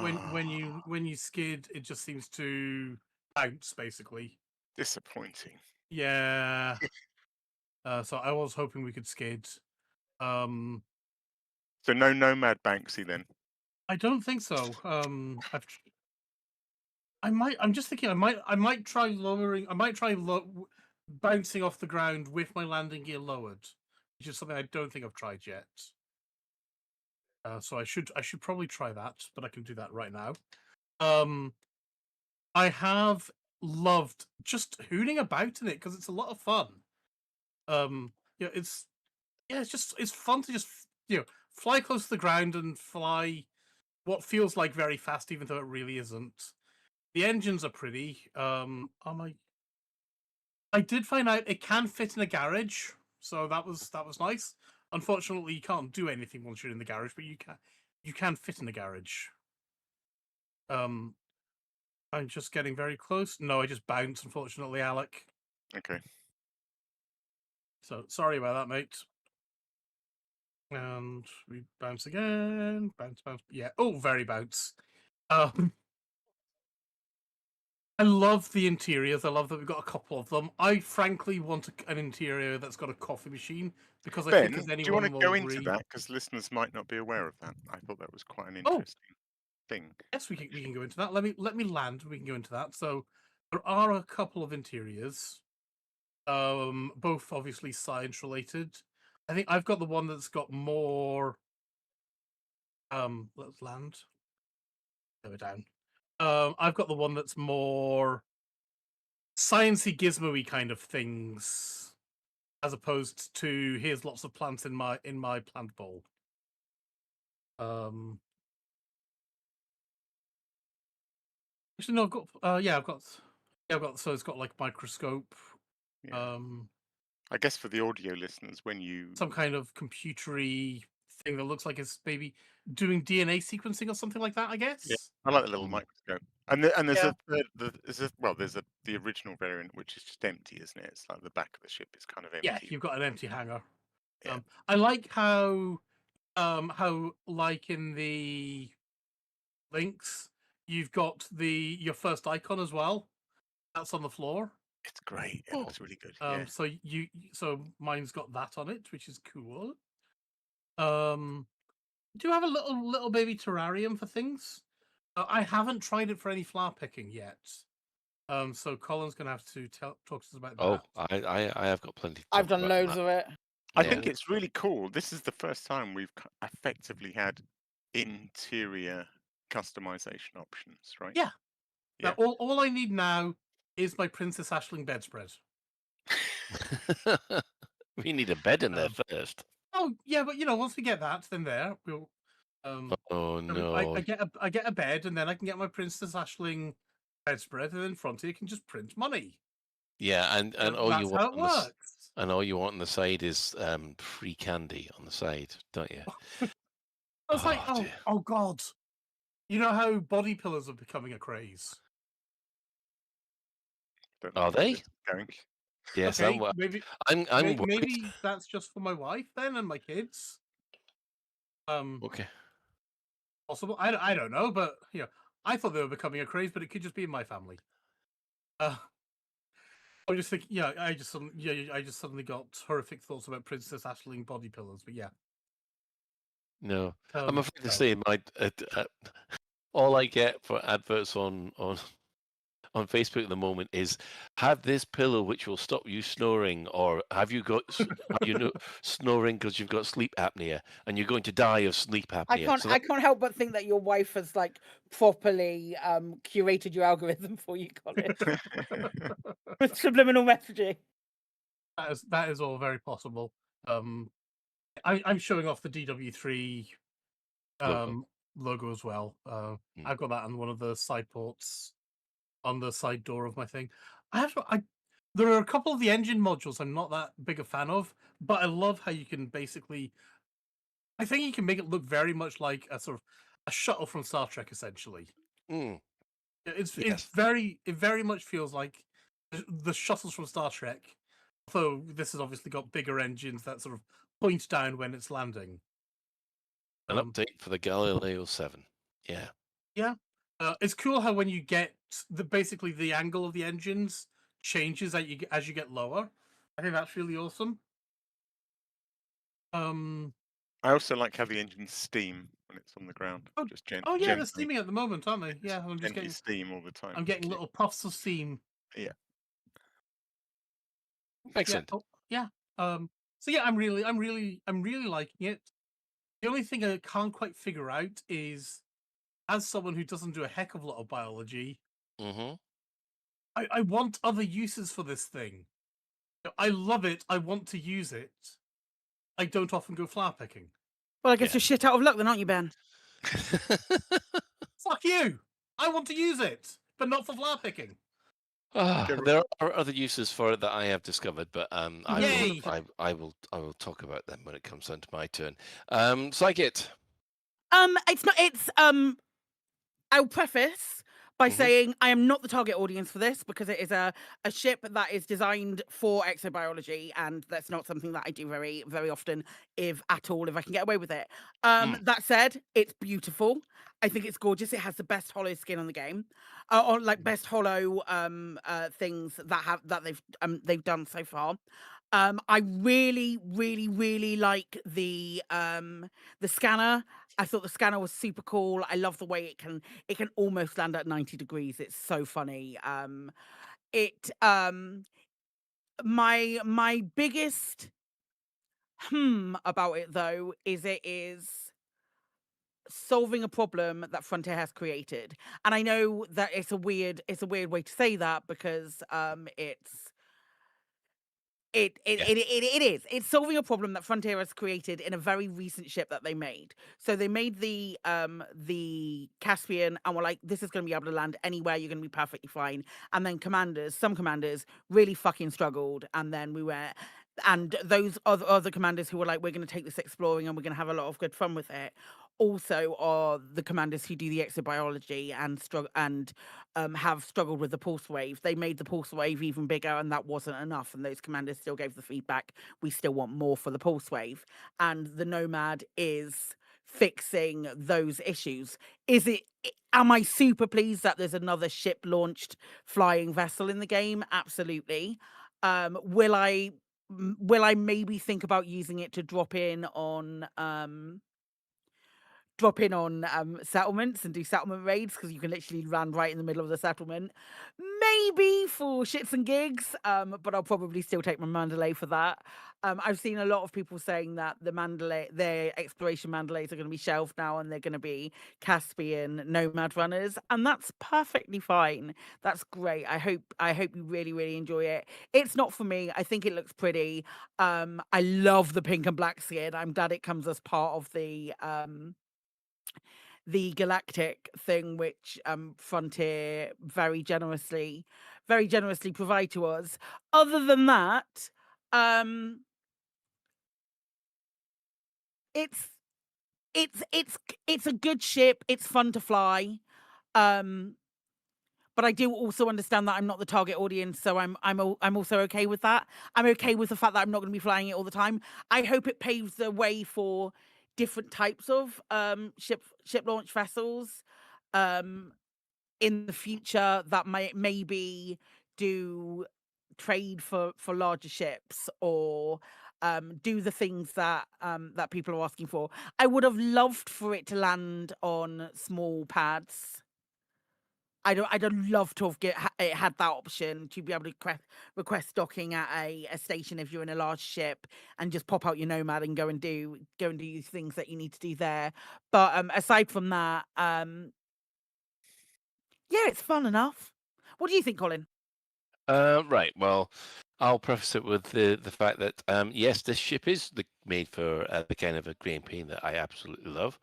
When you skid, it just seems to bounce, basically. Disappointing. Yeah. So I was hoping we could skid. So no Nomad Banksy then? I don't think so. I'm just thinking. I might try lowering. I might try bouncing off the ground with my landing gear lowered, which is something I don't think I've tried yet. So I should probably try that, but I can do that right now. I have loved just hooning about in it because it's a lot of fun. Yeah, it's fun to just fly close to the ground and fly what feels like very fast, even though it really isn't. The engines are pretty. I did find out it can fit in a garage, so that was nice. Unfortunately, you can't do anything once you're in the garage, but you can fit in a garage. I'm just getting very close. No, I just bounced, unfortunately, Alec. Okay. So sorry about that, mate. And we bounce again. Bounce. Yeah. Oh, very bounce. I love the interiors. I love that we've got a couple of them. I frankly want an interior that's got a coffee machine because I think, Ben, as do you anyone want to will go into agree. that? Because listeners might not be aware of that. I thought that was quite an Oh, interesting thing. yes, we can go into that. Let me land. We can go into that. So there are a couple of interiors, both obviously science related. I think I've got the one that's got more. Let's land. Go down. I've got the one that's more sciencey, gizmo-y kind of things, as opposed to here's lots of plants in my plant bowl. Actually, no, I've got I've got so it's got like microscope, Yeah. I guess for the audio listeners, when you some kind of computery thing that looks like it's maybe doing DNA sequencing or something like that. I guess. I like the little microscope. And there's Yeah. there's the original variant which is just empty, isn't it? It's like the back of the ship is kind of empty. Yeah, you've got an empty hangar. Yeah. I like how like in the links you've got your first icon as well. That's on the floor. It's great. It looks really good. So mine's got that on it, which is cool. Do you have a little baby terrarium for things? I haven't tried it for any flower picking yet. So Colin's gonna have to talk to us about that. Oh, I have got plenty. To I've talk done about on loads that. of it. I think it's really cool. This is the first time we've effectively had interior customization options, right? Yeah. Now, all I need now is my Princess Aisling bedspread. We need a bed in there first. Oh yeah, but once we get that, then we'll. Oh no! I get a bed, and then I can get my Princess Aisling bedspread, and then Frontier can just print money. Yeah, and all that's you how want it works. and all you want on the side is free candy on the side, don't you? I was like, oh god, you know how body pillows are becoming a craze. Are they? Going. Yes, Okay, maybe that's just for my wife then and my kids. Okay. Possible. I don't know, but I thought they were becoming a craze, but it could just be in my family. I just think, I just suddenly got horrific thoughts about Princess Aisling body pillows. But yeah, No, I'm afraid to say all I get for adverts on Facebook at the moment is have this pillow which will stop you snoring, or have you snoring because you've got sleep apnea and you're going to die of sleep apnea. I can't help but think that your wife has like properly curated your algorithm for you, Colin, with subliminal messaging. That is all very possible. I'm showing off the DW3 logo as well. I've got that on one of the side ports on the side door of my thing. There are a couple of the engine modules I'm not that big a fan of, but I love how you can basically. I think you can make it look very much like a sort of a shuttle from Star Trek, essentially. It very much feels like the shuttles from Star Trek. Although this has obviously got bigger engines that sort of point down when it's landing. An update for the Galileo 7. Yeah. Yeah. It's cool how when you get basically the angle of the engines changes as you get lower. I think that's really awesome. I also like how the engines steam when it's on the ground. Just gently. They're steaming at the moment, aren't they? Yeah, I'm just getting steam all the time. I'm getting little puffs of steam. Yeah. Excellent. Yeah. So yeah, I'm really liking it. The only thing I can't quite figure out is, as someone who doesn't do a heck of a lot of biology, I want other uses for this thing. I love it. I want to use it. I don't often go flower picking. Well, I guess you're shit out of luck then, aren't you, Ben? Fuck you! I want to use it, but not for flower picking. There are other uses for it that I have discovered, but I will talk about them when it comes down to my turn. Psychit. I'll preface by saying I am not the target audience for this because it is a ship that is designed for exobiology, and that's not something that I do very, very often, if at all, if I can get away with it. That said, it's beautiful. I think it's gorgeous. It has the best hollow skin on the game, or like best hollow things that they've done so far. I really, really, really like the scanner. I thought the scanner was super cool. I love the way it can almost land at 90 degrees. It's so funny. It my biggest about it though is it is solving a problem that Frontier has created. And I know that it's a weird way to say that because it is. It's solving a problem that Frontier has created in a very recent ship that they made. So they made the Caspian and were like, this is going to be able to land anywhere. You're going to be perfectly fine. And then some commanders really fucking struggled. And then and those other commanders who were like, we're going to take this exploring and we're going to have a lot of good fun with it, also are the commanders who do the exobiology and have struggled with the pulse wave. They made the pulse wave even bigger, and that wasn't enough. And those commanders still gave the feedback, we still want more for the pulse wave. And the Nomad is fixing those issues. Am I super pleased that there's another ship launched flying vessel in the game? Absolutely. Will I maybe think about using it to drop in on settlements and do settlement raids, because you can literally land right in the middle of the settlement, maybe for shits and gigs, but I'll probably still take my Mandalay for that. I've seen a lot of people saying that their exploration Mandalays are going to be shelved now and they're going to be Caspian Nomad runners, and that's perfectly fine. That's great. I hope you really, really enjoy it. It's not for me. I think it looks pretty. I love the pink and black skin. I'm glad it comes as part of the galactic thing, which Frontier very generously provide to us. Other than that, it's a good ship. It's fun to fly. But I do also understand that I'm not the target audience, so I'm also okay with that. I'm okay with the fact that I'm not going to be flying it all the time. I hope it paves the way for different types of ship launch vessels in the future that might maybe do trade for larger ships, or do the things that that people are asking for. I would have loved for it to land on small pads. I'd have loved to have it had that option to be able to request docking at a station if you're in a large ship, and just pop out your Nomad and go and do things that you need to do there. But aside from that, yeah, it's fun enough. What do you think, Colin? Right. Well, I'll preface it with the fact that yes, this ship is made for the kind of a grain pain that I absolutely love,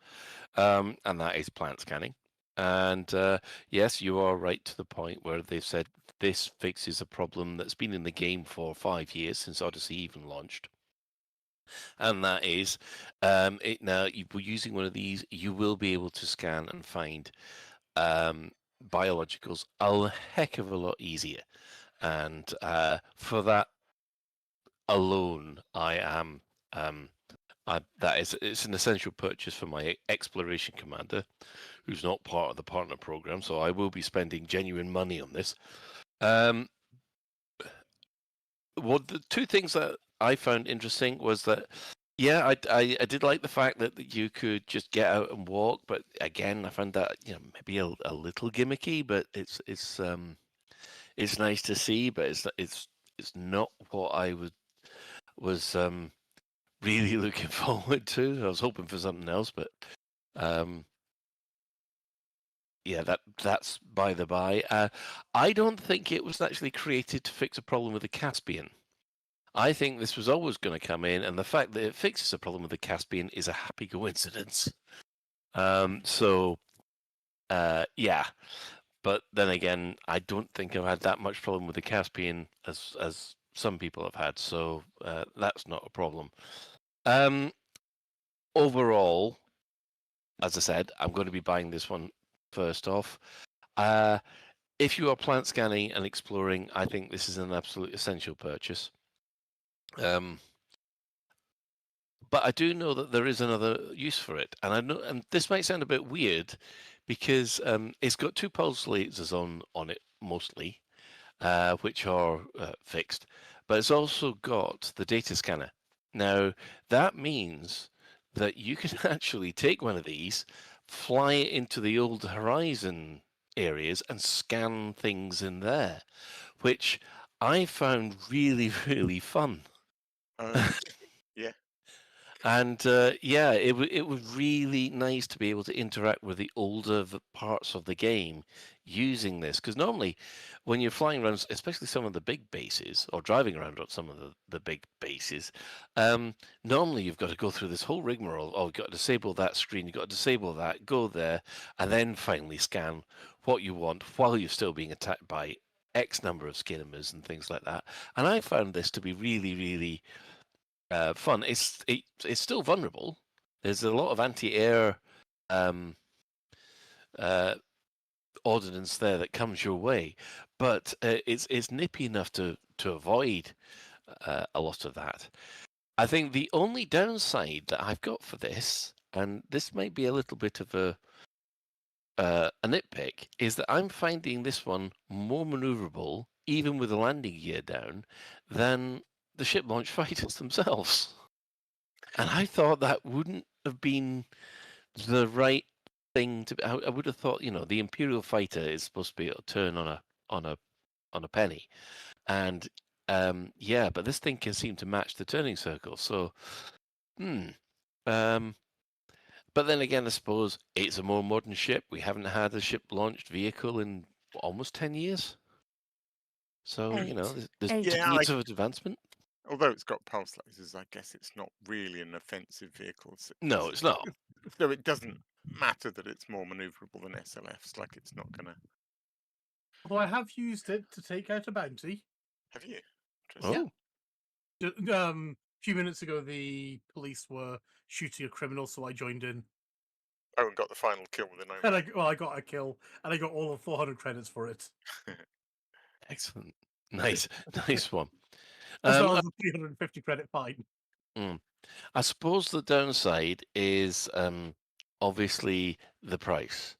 and that is plant scanning. And yes, you are right to the point where they've said this fixes a problem that's been in the game for 5 years since Odyssey even launched. And that is, now we're using one of these, you will be able to scan and find biologicals a heck of a lot easier. And for that alone, it's an essential purchase for my exploration commander, who's not part of the partner program. So I will be spending genuine money on this. The two things that I found interesting was that, yeah, I did like the fact that you could just get out and walk, but again, I found that maybe a little gimmicky, but it's nice to see, but it's not what I was really looking forward to. I was hoping for something else, but yeah, that's by the by. I don't think it was actually created to fix a problem with the Caspian. I think this was always going to come in, and the fact that it fixes a problem with the Caspian is a happy coincidence. Yeah. But then again, I don't think I've had that much problem with the Caspian as some people have had, so that's not a problem. Overall, as I said, I'm going to be buying this one first off. If you are plant scanning and exploring, I think this is an absolute essential purchase. But but I do know that there is another use for it, and I know, and this might sound a bit weird, because it's got two pulse lasers on it mostly, which are fixed, but it's also got the data scanner. Now that means that you can actually take one of these, fly it into the old Horizon areas, and scan things in there, which I found really, really fun. Yeah. And yeah, it was really nice to be able to interact with the older parts of the game using this. Because normally, when you're flying around, especially some of the big bases, or driving around on some of the big bases, normally you've got to go through this whole rigmarole. Oh, you've got to disable that screen, you've got to disable that, go there, and then finally scan what you want while you're still being attacked by X number of skimmers and things like that. And I found this to be really, really fun. It's still vulnerable. There's a lot of anti-air ordnance there that comes your way, but it's nippy enough to avoid a lot of that. I think the only downside that I've got for this, and this might be a little bit of a nitpick, is that I'm finding this one more maneuverable, even with the landing gear down, than the ship launch fighters themselves. And I thought that wouldn't have been the right thing to. I would have thought, the Imperial fighter is supposed to be able to turn on a penny, and yeah, but this thing can seem to match the turning circle. So, but then again, I suppose it's a more modern ship. We haven't had a ship launched vehicle in almost 10 years. So there's 10 years of advancement. Although it's got pulse lasers, I guess it's not really an offensive vehicle. No, it's not. So it doesn't matter that it's more maneuverable than SLFs. Like, it's not going to... Although I have used it to take out a bounty. Have you? Oh. Yeah. A few minutes ago, the police were shooting a criminal, so I joined in. Oh, and got the final kill with the Nomad. And I got a kill, and I got all of 400 credits for it. Excellent. Nice one. As well as a 350 credit fine. I suppose the downside is obviously the price.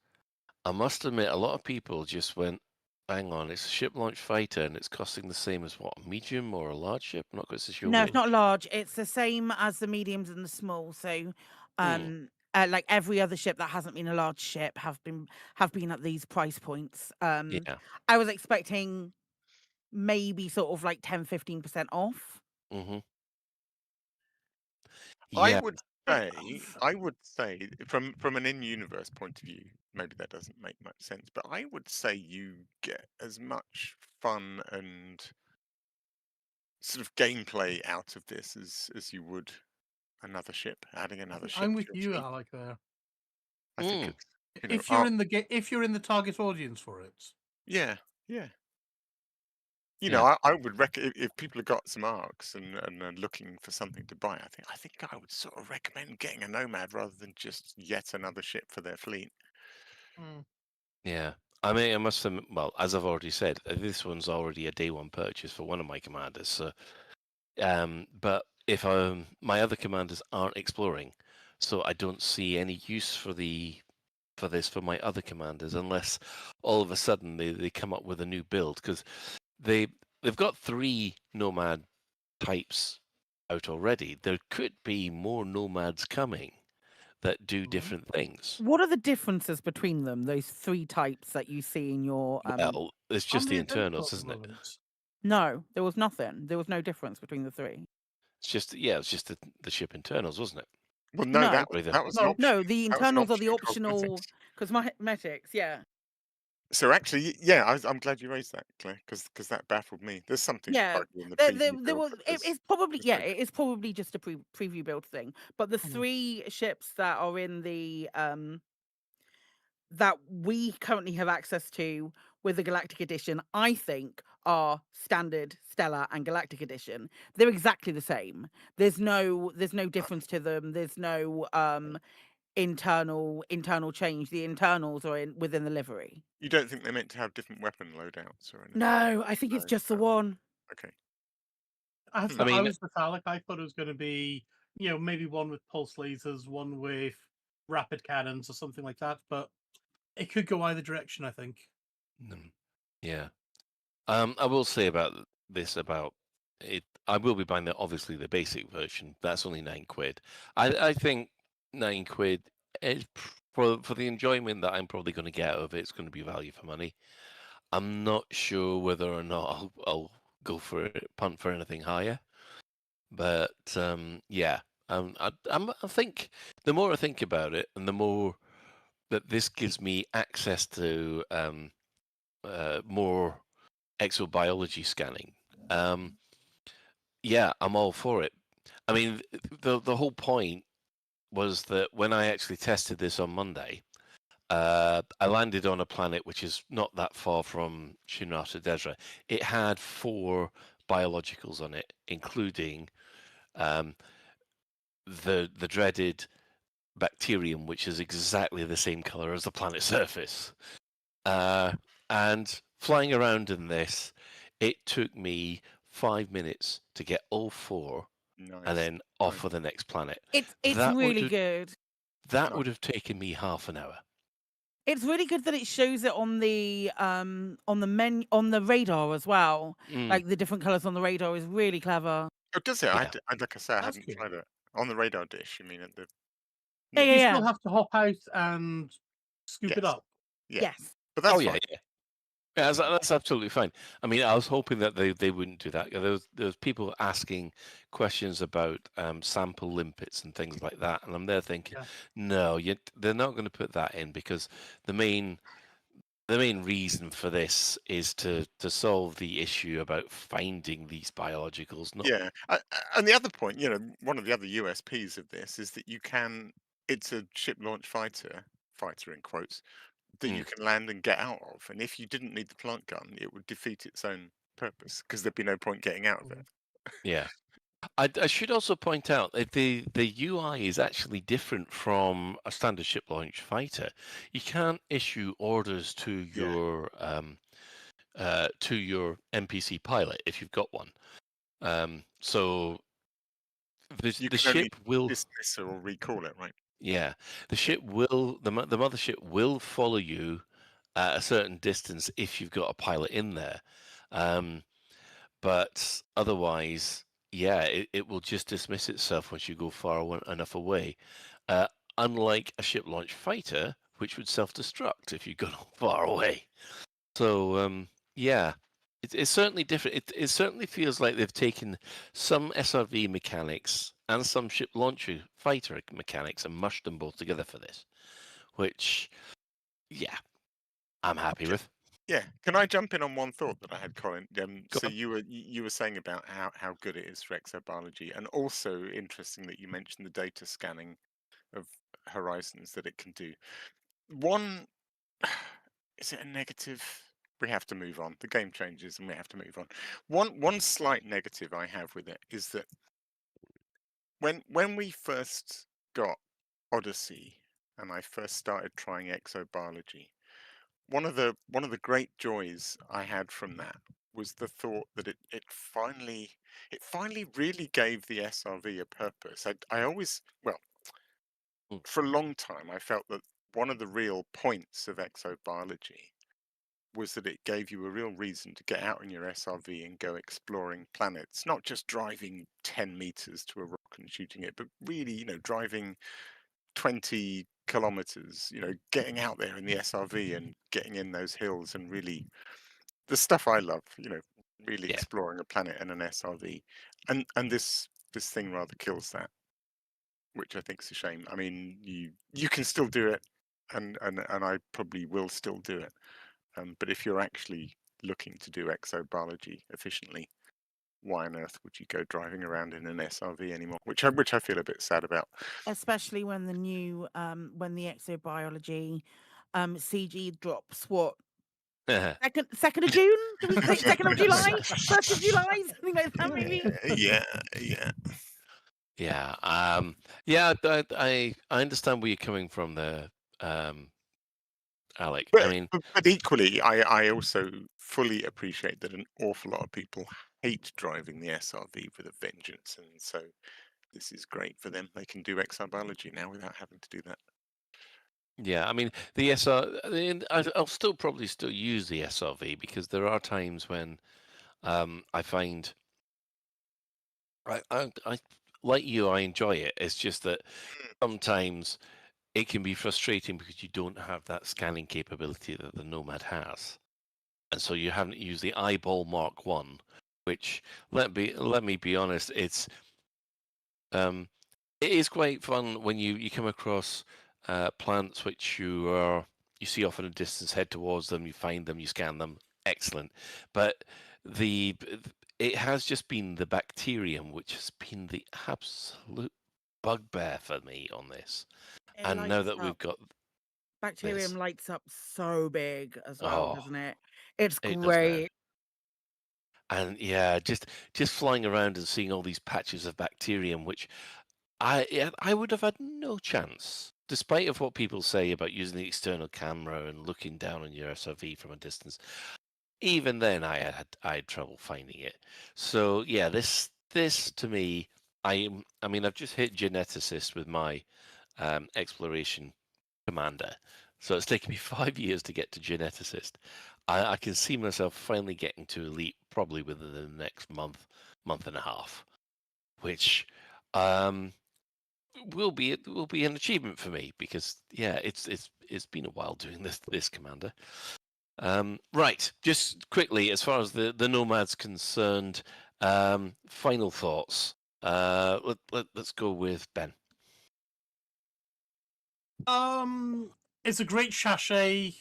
I must admit, a lot of people just went, hang on, it's a ship launch fighter and it's costing the same as what, a medium or a large ship? Not because it's your No, range. it's not large. It's the same as the mediums and the small. So, like every other ship that hasn't been a large ship have been at these price points. Yeah. I was expecting maybe sort of like 10-15% off. Mm-hmm. Yeah. I would say from an in-universe point of view, maybe that doesn't make much sense, but I would say you get as much fun and sort of gameplay out of this as you would another ship, adding another ship. I'm with you, Alec. There. I think it's if you're in the target audience for it. Yeah. I would recommend if people have got some arcs and are looking for something to buy. I think I would sort of recommend getting a Nomad rather than just yet another ship for their fleet. Yeah. I mean, I must admit, well, as I've already said, this one's already a day one purchase for one of my commanders. So, but if my other commanders aren't exploring, so I don't see any use for this for my other commanders unless all of a sudden they come up with a new build, because they've got 3 Nomad types out already. There could be more Nomads coming that do different things. What are the differences between them? Those 3 types that you see in your. Well, it's just the internals, isn't it? No, there was nothing. There was no difference between the 3. It's just the ship internals, wasn't it? Well, no, that was an option. No, the internals are the optional cosmetics. Yeah. So actually, yeah, I'm glad you raised that, Claire, because that baffled me. There's something. Yeah, in the preview there build was. It's probably it is probably just a preview build thing. But the 3 ships that are in the that we currently have access to with the Galactic Edition, I think, are Standard, Stellar, and Galactic Edition. They're exactly the same. There's no difference to them. There's no internal change. The internals are within the livery. You don't think they're meant to have different weapon loadouts or anything? No, I think it's just the one. Okay. I was metallic. I thought it was going to be maybe one with pulse lasers, one with rapid cannons, or something like that. But it could go either direction, I think. Yeah. I will say about this about it. I will be buying obviously the basic version. That's only £9. I think £9 is for the enjoyment that I'm probably going to get out of it. It's going to be value for money. I'm not sure whether or not I'll go for it, punt for anything higher. But yeah, I think the more I think about it, and the more that this gives me access to more exobiology scanning. Yeah, I'm all for it. I mean, the whole point was that when I actually tested this on Monday, I landed on a planet which is not that far from Shinrata Dedra. It had 4 biologicals on it, including the dreaded bacterium, which is exactly the same color as the planet's surface. And flying around in this, it took me 5 minutes to get all 4, and then off for the next planet. It's That really would good. That would have taken me half an hour. It's really good that it shows it on the on the radar as well. Like the different colors on the radar is really clever. Oh, does it? Yeah. Like I say, I That's hadn't cool. tried it on the radar dish. You mean at the? Yeah, You yeah. still have to hop out and scoop it Yes. up. Yeah, Yes. but that's Oh yeah, fine. yeah. Yeah, that's absolutely fine. I mean, I was hoping that they wouldn't do that. There was people asking questions about sample limpets and things like that, and I'm there thinking, Yeah. no, they're not going to put that in because the main reason for this is to solve the issue about finding these biologicals. Not Yeah, and the other point, one of the other USPs of this is that you can. It's a ship launch fighter in quotes, that you can land and get out of. And if you didn't need the plant gun, it would defeat its own purpose because there'd be no point getting out of it. Yeah. I should also point out that the UI is actually different from a standard ship launch fighter. You can't issue orders to your NPC pilot if you've got one. So the can ship will dismiss or recall it, right? Yeah, the ship will the mothership will follow you at a certain distance if you've got a pilot in there. But otherwise, yeah, it will just dismiss itself once you go far enough away. Unlike a ship launch fighter, which would self-destruct if you go far away. So yeah, it's certainly different. It certainly feels like they've taken some SRV mechanics and some ship launcher fighter mechanics and mushed them both together for this, which, yeah, I'm happy with. Yeah, can I jump in on one thought that I had, Colin? So on. you were saying about how good it is for exobiology, and also interesting that you mentioned the data scanning of horizons that it can do. One, is it a negative? We have to move on. The game changes, and we have to move on. One slight negative I have with it is that when we first got Odyssey, and I first started trying exobiology, one of the great joys I had from that was the thought that it finally really gave the SRV a purpose. I always, well, for a long time I felt that one of the real points of exobiology was that it gave you a real reason to get out in your SRV and go exploring planets, not just driving 10 meters to a rock and shooting it, but really, driving 20 kilometers, getting out there in the SRV and getting in those hills and really the stuff I love, really exploring a planet in an SRV. And this thing rather kills that, which I think is a shame. I mean, you can still do it, and I probably will still do it. But if you're actually looking to do exobiology efficiently, why on earth would you go driving around in an SRV anymore? Which I feel a bit sad about. Especially when the new when the exobiology CG drops second of June? Do we say 2nd of July? 1st of July? Something like that maybe? Yeah. Yeah. I understand where you're coming from there, Alec. But, I mean, but equally, I also fully appreciate that an awful lot of people hate driving the SRV with a vengeance, and so this is great for them. They can do exobiology now without having to do that. Yeah, I mean the SR. I'll probably still use the SRV because there are times when I find I like you. I enjoy it. It's just that sometimes it can be frustrating because you don't have that scanning capability that the Nomad has, and so you haven't used the Eyeball Mark One, which let me be honest, it is quite fun when you come across plants which you see off in a distance, head towards them, you find them, you scan them, excellent. But it has just been the bacterium which has been the absolute bugbear for me on this. It And now lights that we've up. got Bacterium this, lights up so big as well, oh, doesn't it? It's it does now. great. And yeah, just flying around and seeing all these patches of bacterium, which I would have had no chance, despite of what people say about using the external camera and looking down on your SRV from a distance. Even then, I had trouble finding it. So yeah, this to me, I mean, I've just hit geneticist with my exploration commander, so it's taken me 5 years to get to geneticist. I can see myself finally getting to elite probably within the next month and a half, which will be an achievement for me because yeah, it's been a while doing this commander. Right, just quickly as far as the Nomad's concerned, final thoughts. Let's go with Ben. It's a great sachet.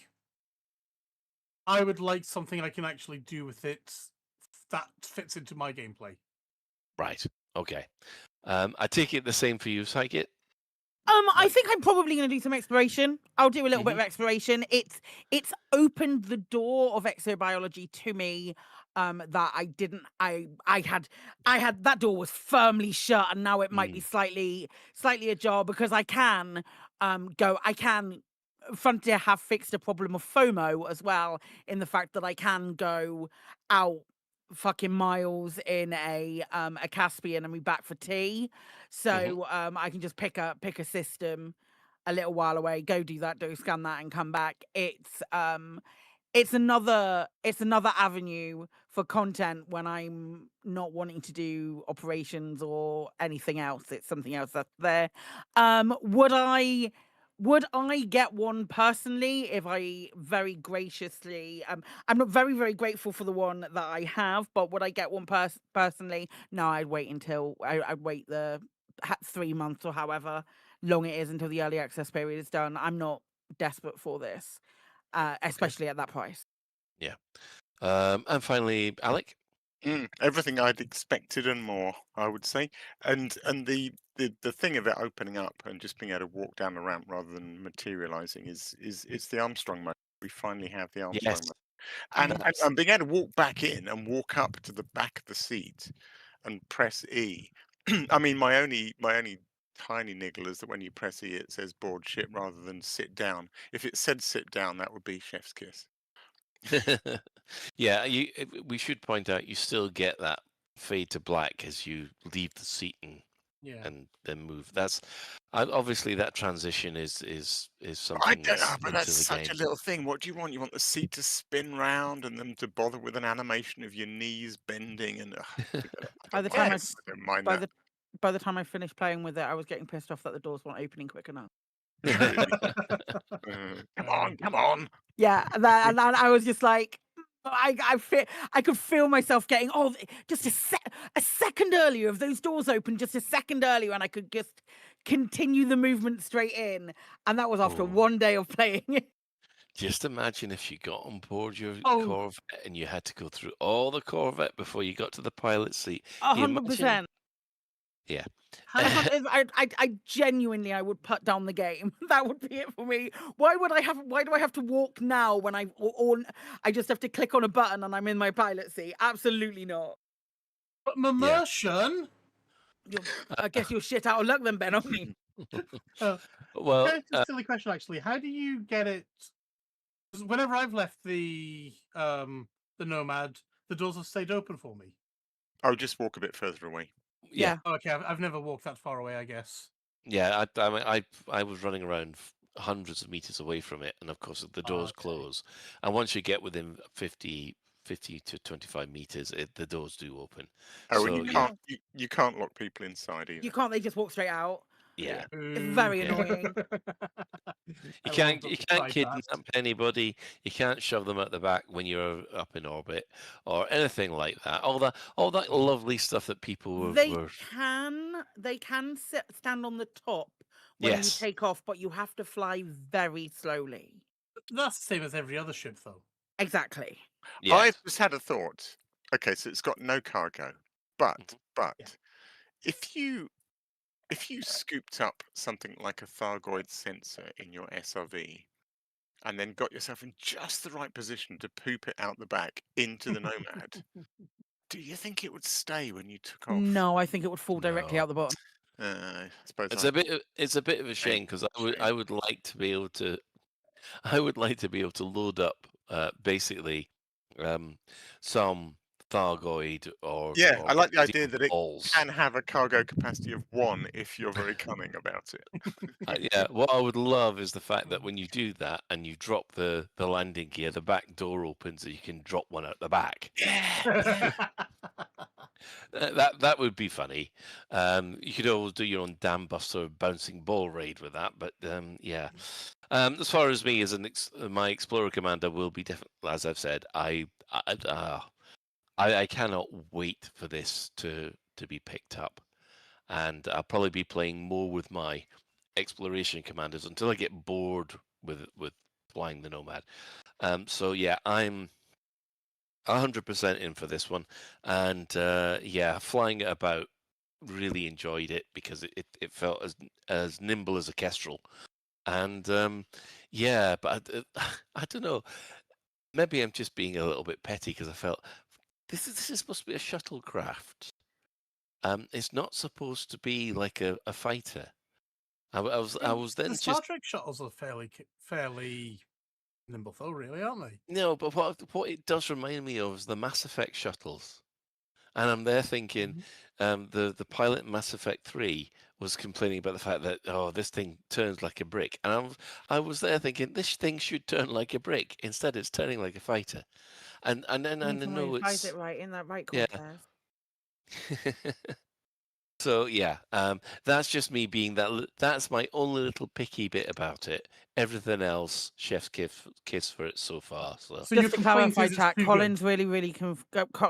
I would like something I can actually do with it that fits into my gameplay. Right. Okay. I take it the same for you, Psychic. I think I'm probably going to do some exploration. I'll do a little bit of exploration. It's opened the door of exobiology to me. That I didn't. I had that door was firmly shut, and now it might be slightly ajar because I can go. I can. Frontier have fixed a problem of FOMO as well in the fact that I can go out fucking miles in a Caspian and be back for tea. So I can just pick a system a little while away, go do that, do scan that and come back. It's another avenue for content when I'm not wanting to do operations or anything else. It's something else that's there. Would I get one personally if I very graciously I'm not very, very grateful for the one that I have, but would I get one personally? No, I'd wait until I'd wait the 3 months or however long it is until the early access period is done. I'm not desperate for this, especially at that price. Yeah. And finally, Alec. Everything I'd expected and more, I would say. And the thing of it opening up and just being able to walk down the ramp rather than materializing is it's the Armstrong mode. We finally have the Armstrong mode. And being able to walk back in and walk up to the back of the seat and press E. I mean, my only tiny niggle is that when you press E, it says board ship rather than sit down. If it said sit down, that would be chef's kiss. Yeah, we should point out you still get that fade to black as you leave the seat and then move. That's obviously that transition is something I don't know, that's but into that's the such game. a little thing. What do you want? You want the seat to spin round and them to bother with an animation of your knees bending and By the time I don't mind that. by the time I finished playing with it, I was getting pissed off that the doors weren't opening quick enough. Come on. Yeah, and I was just like, I could feel myself getting just a second earlier if those doors opened just a second earlier, and I could just continue the movement straight in, and that was after one day of playing. Just imagine if you got on board your Corvette and you had to go through all the Corvette before you got to the pilot seat. 100%. Yeah. I genuinely, I would put down the game. That would be it for me. Why do I have to walk now when I just have to click on a button and I'm in my pilot seat? Absolutely not. But immersion. I guess you're shit out of luck then, Ben, aren't you? Well, it's a silly question actually. How do you get it? 'Cause whenever I've left the Nomad, the doors have stayed open for me. Oh, just walk a bit further away. Yeah. Okay, I've never walked that far away, I guess. Yeah, I was running around hundreds of meters away from it, and of course the doors close. And once you get within 50 to 25 meters, the doors do open. Oh, and So you can't lock people inside either. You can't. They just walk straight out. yeah, It's very Yeah. annoying. you I can't will you not can't try kidnap that. anybody. You can't shove them at the back when you're up in orbit or anything like that. All that lovely stuff that people were They can stand on the top when you yes. take off, but you have to fly very slowly. That's the same as every other ship, though. Exactly. I've just had a thought. Okay, so it's got no cargo, but if you scooped up something like a Thargoid sensor in your SRV and then got yourself in just the right position to poop it out the back into the Nomad, do you think it would stay when you took off? No, I think it would fall directly No. out the bottom. I suppose It's I a bit of a shame because I would like to be able to load up basically some Thargoid or I like the idea Xeon that it balls. can have a cargo capacity of 1 if you're very cunning about it. Yeah, what I would love is the fact that when you do that and you drop the landing gear, the back door opens and you can drop one out the back. That would be funny. You could always do your own dam buster bouncing ball raid with that, but yeah. As far as me as my explorer commander will be definitely, as I've said, I cannot wait for this to be picked up, and I'll probably be playing more with my exploration commanders until I get bored with flying the Nomad. So yeah, I'm 100% in for this one, and yeah, flying it about, really enjoyed it because it felt as nimble as a kestrel, and yeah, but I don't know. Maybe I'm just being a little bit petty because I felt this is supposed to be a shuttlecraft. It's not supposed to be like a fighter. I was then The Star just Trek shuttles are fairly nimble, though, really, aren't they? no, but what it does remind me of is the Mass Effect shuttles, and I'm there thinking, the pilot in Mass Effect 3 was complaining about the fact that this thing turns like a brick, and I was there thinking this thing should turn like a brick. Instead, it's turning like a fighter, and then I know Flies it's it right in that right yeah. Cortez. So yeah, that's just me being that's my only little picky bit about it. Everything else, chef's kiss for it so far. So Just to clarify, is chat, too Colin's really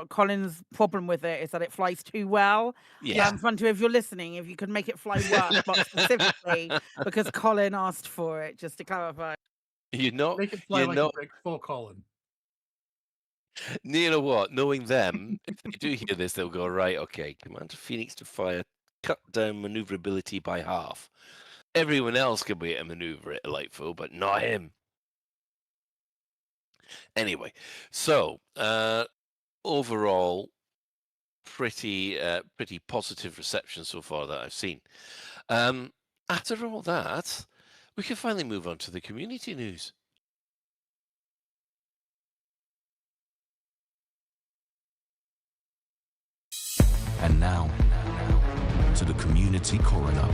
Colin's problem with it is that it flies too well. Yeah. Frontier, if you're listening, if you could make it fly worse, but specifically because Colin asked for it, just to clarify. You know, Make it fly like a brick for Colin. You know what? Knowing them, if they do hear this, they'll go, right, okay, Commander Phoenix to fire, cut down maneuverability by half. Everyone else can be able to maneuver it delightful, but not him. Anyway, so overall, pretty positive reception so far that I've seen. After all that, we can finally move on to the community news. And now, to the community coroner.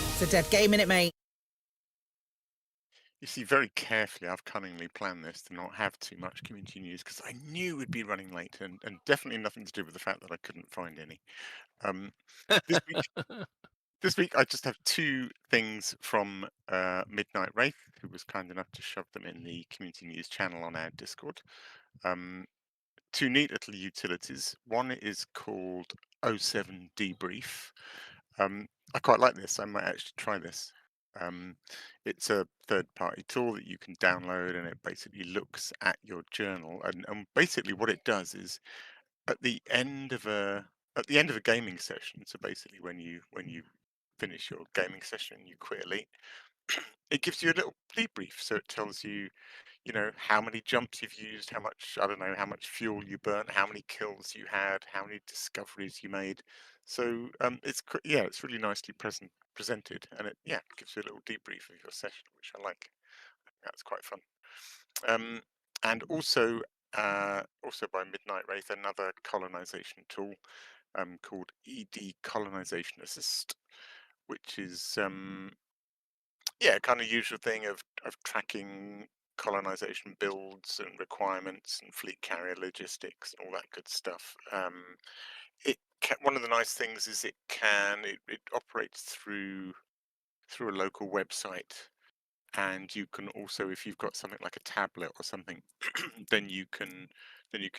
It's a dead game, innit, mate? You see, very carefully, I've cunningly planned this to not have too much community news because I knew we'd be running late, and definitely nothing to do with the fact that I couldn't find any. This week, I just have 2 things from Midnight Wraith, who was kind enough to shove them in the community news channel on our Discord. 2 neat little utilities. One is called 07 Debrief. I quite like this. I might actually try this. It's a third-party tool that you can download, and it basically looks at your journal. And basically, what it does is, at the end of a gaming session, so basically when you finish your gaming session, you quit Elite, it gives you a little debrief. So it tells you, how many jumps you've used, how much, I don't know, how much fuel you burnt, how many kills you had, how many discoveries you made. So it's really nicely presented, and it gives you a little debrief of your session, which I like. That's quite fun. And also, also by Midnight Wraith, another colonization tool called ED Colonization Assist, which is kind of usual thing of tracking colonization builds and requirements and fleet carrier logistics and all that good stuff. One of the nice things is it operates through a local website, and you can also, if you've got something like a tablet or something, then you can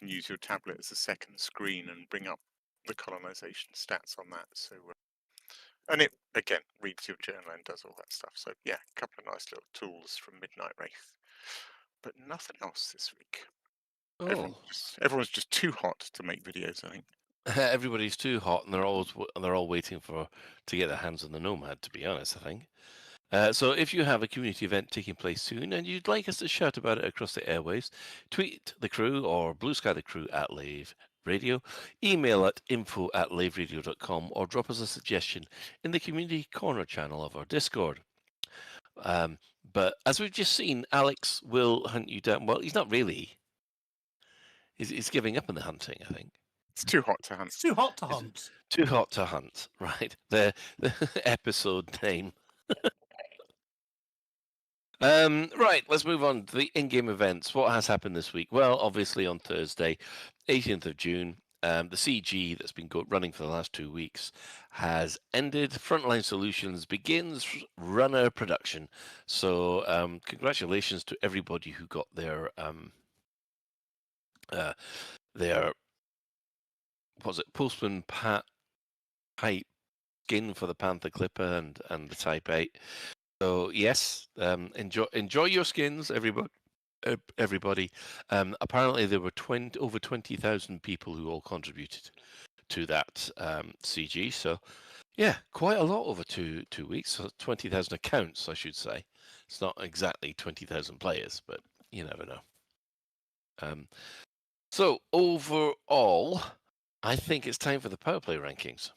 use your tablet as a second screen and bring up the colonization stats on that. So and it again reads your journal and does all that stuff. So yeah, a couple of nice little tools from Midnight Wraith, but nothing else this week. Oh. Everyone's just too hot to make videos, I think. Everybody's too hot, and they're all waiting to get their hands on the Nomad. To be honest, I think. So if you have a community event taking place soon and you'd like us to shout about it across the airwaves, tweet the crew or blue sky the crew at Lave Radio, email at info@laveradio.com, or drop us a suggestion in the community corner channel of our Discord. But as we've just seen, Alex will hunt you down. Well, he's not really. He's giving up on the hunting, I think. It's too hot to hunt. It's too hot to hunt. Too hot to hunt, right? The episode name. Right, let's move on to the in-game events. What has happened this week? Well, obviously on Thursday, 18th of June, the CG that's been running for the last 2 weeks has ended. Frontline Solutions begins runner production. So congratulations to everybody who got their Postman pipe skin for the Panther Clipper and the Type 8. So yes, enjoy your skins, everybody. Apparently, there were over 20,000 people who all contributed to that CG. So yeah, quite a lot over two weeks. So 20,000 accounts, I should say. It's not exactly 20,000 players, but you never know. So overall, I think it's time for the power play rankings.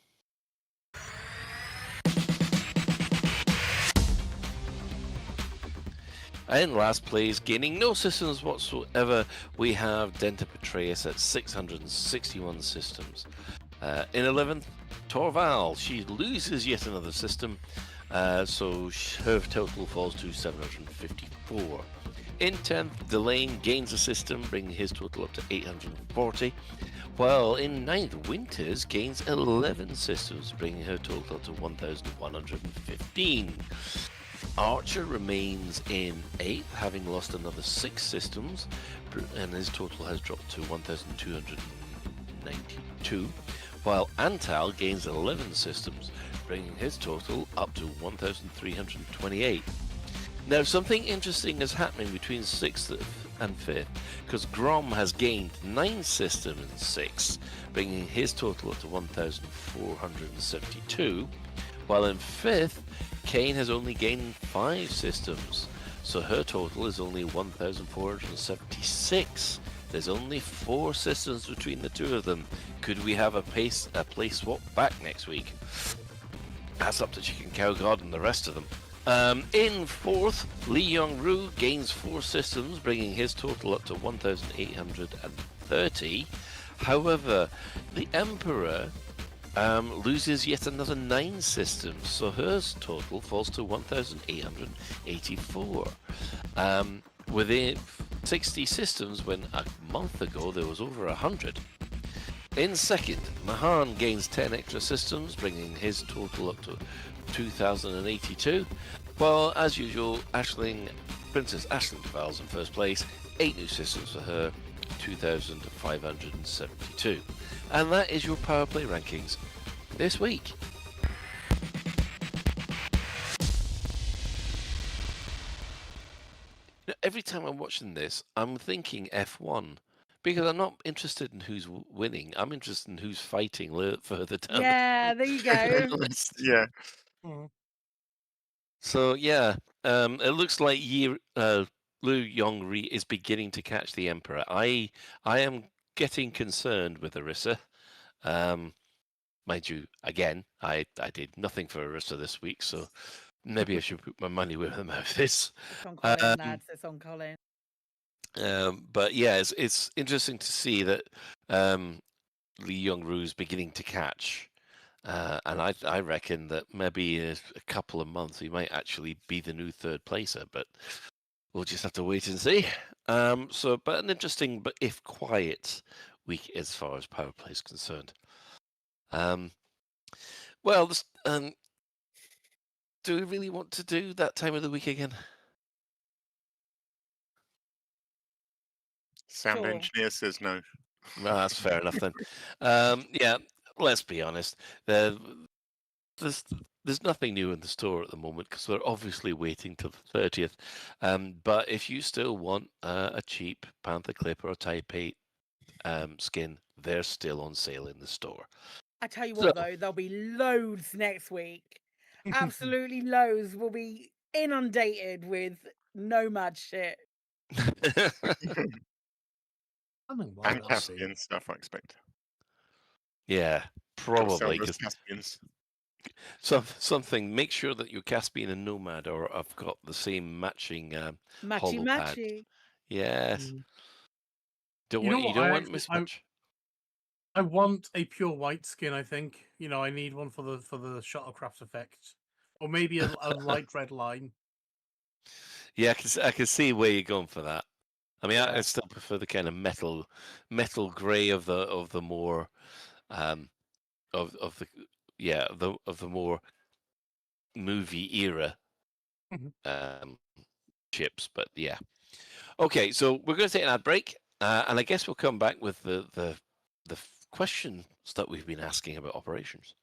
In last place, gaining no systems whatsoever, we have Denta Petraeus at 661 systems. In 11th, Torval, she loses yet another system, so her total falls to 754. In 10th, Delane gains a system, bringing his total up to 840. While in 9th, Winters gains 11 systems, bringing her total up to 1,115. Archer remains in 8th, having lost another 6 systems, and his total has dropped to 1,292, while Antal gains 11 systems, bringing his total up to 1,328. Now, something interesting is happening between 6th and 5th, because Grom has gained 9 systems in 6th, bringing his total up to 1,472, while in 5th, Kane has only gained 5 systems, so her total is only 1,476. There's only 4 systems between the two of them. Could we have a place swap back next week? That's up to Chicken Cow God and the rest of them. In 4th, Lee Young-Roo gains 4 systems, bringing his total up to 1,830. However, the Emperor loses yet another 9 systems, so her total falls to 1,884. Within 60 systems, when a month ago there was over 100. In 2nd, Mahan gains 10 extra systems, bringing his total up to 2,082. While, as usual, Princess Aisling Duval's in 1st place, 8 new systems for her, 2,572. And that is your power play rankings this week. Now, every time I'm watching this, I'm thinking F1, because I'm not interested in who's winning. I'm interested in who's fighting further down. Yeah, there you go. Yeah. So yeah, it looks like Liu Yong-Ri is beginning to catch the Emperor. I am getting concerned with Arissa. Mind you, again, I did nothing for Arissa this week, so maybe I should put my money where my mouth is. It's on Colin, lads. It's on Colin. But yeah, it's interesting to see that Lee Young-Roo's beginning to catch. And I reckon that maybe in a couple of months he might actually be the new third placer, but we'll just have to wait and see. But an interesting, but if quiet week as far as power play is concerned. Well, do we really want to do that time of the week again? Sound Sure. engineer says no. Well, that's fair enough then. Yeah, let's be honest. There's nothing new in the store at the moment because we're obviously waiting till the 30th. But if you still want a cheap Panther Clip or a Type 8 skin, they're still on sale in the store. I tell you So- what, though, there'll be loads next week. Absolutely loads. We'll be inundated with Nomad shit. And Caspian stuff, I expect. Yeah, Gotta sell probably. those 'Cause Caspians. something. Make sure that your Caspian and Nomad have got the same matching Matchy hollow pad. matchy. Yes. You know what? You don't I want actually- mismatch. I want a pure white skin. I think I need one for the shuttlecraft effect, or maybe a light red line. Yeah, I can see where you're going for that. I mean, I Yeah. still prefer the kind of metal grey of the more of the more movie era Mhm. chips. But yeah, okay. So we're going to take an ad break, and I guess we'll come back with the questions that we've been asking about operations.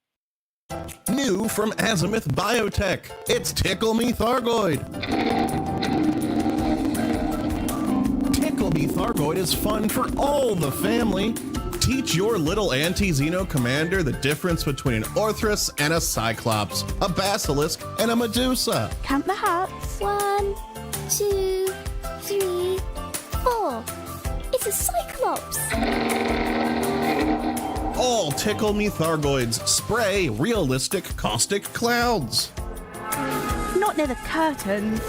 New from Azimuth Biotech, it's Tickle Me Thargoid. Tickle Me Thargoid is fun for all the family. Teach your little anti-Xeno commander the difference between an Orthrus and a Cyclops, a Basilisk and a Medusa. Count the hearts. 1, 2, 3, 4. It's a Cyclops. All Tickle Me Thargoids spray realistic caustic clouds. Not near the curtains.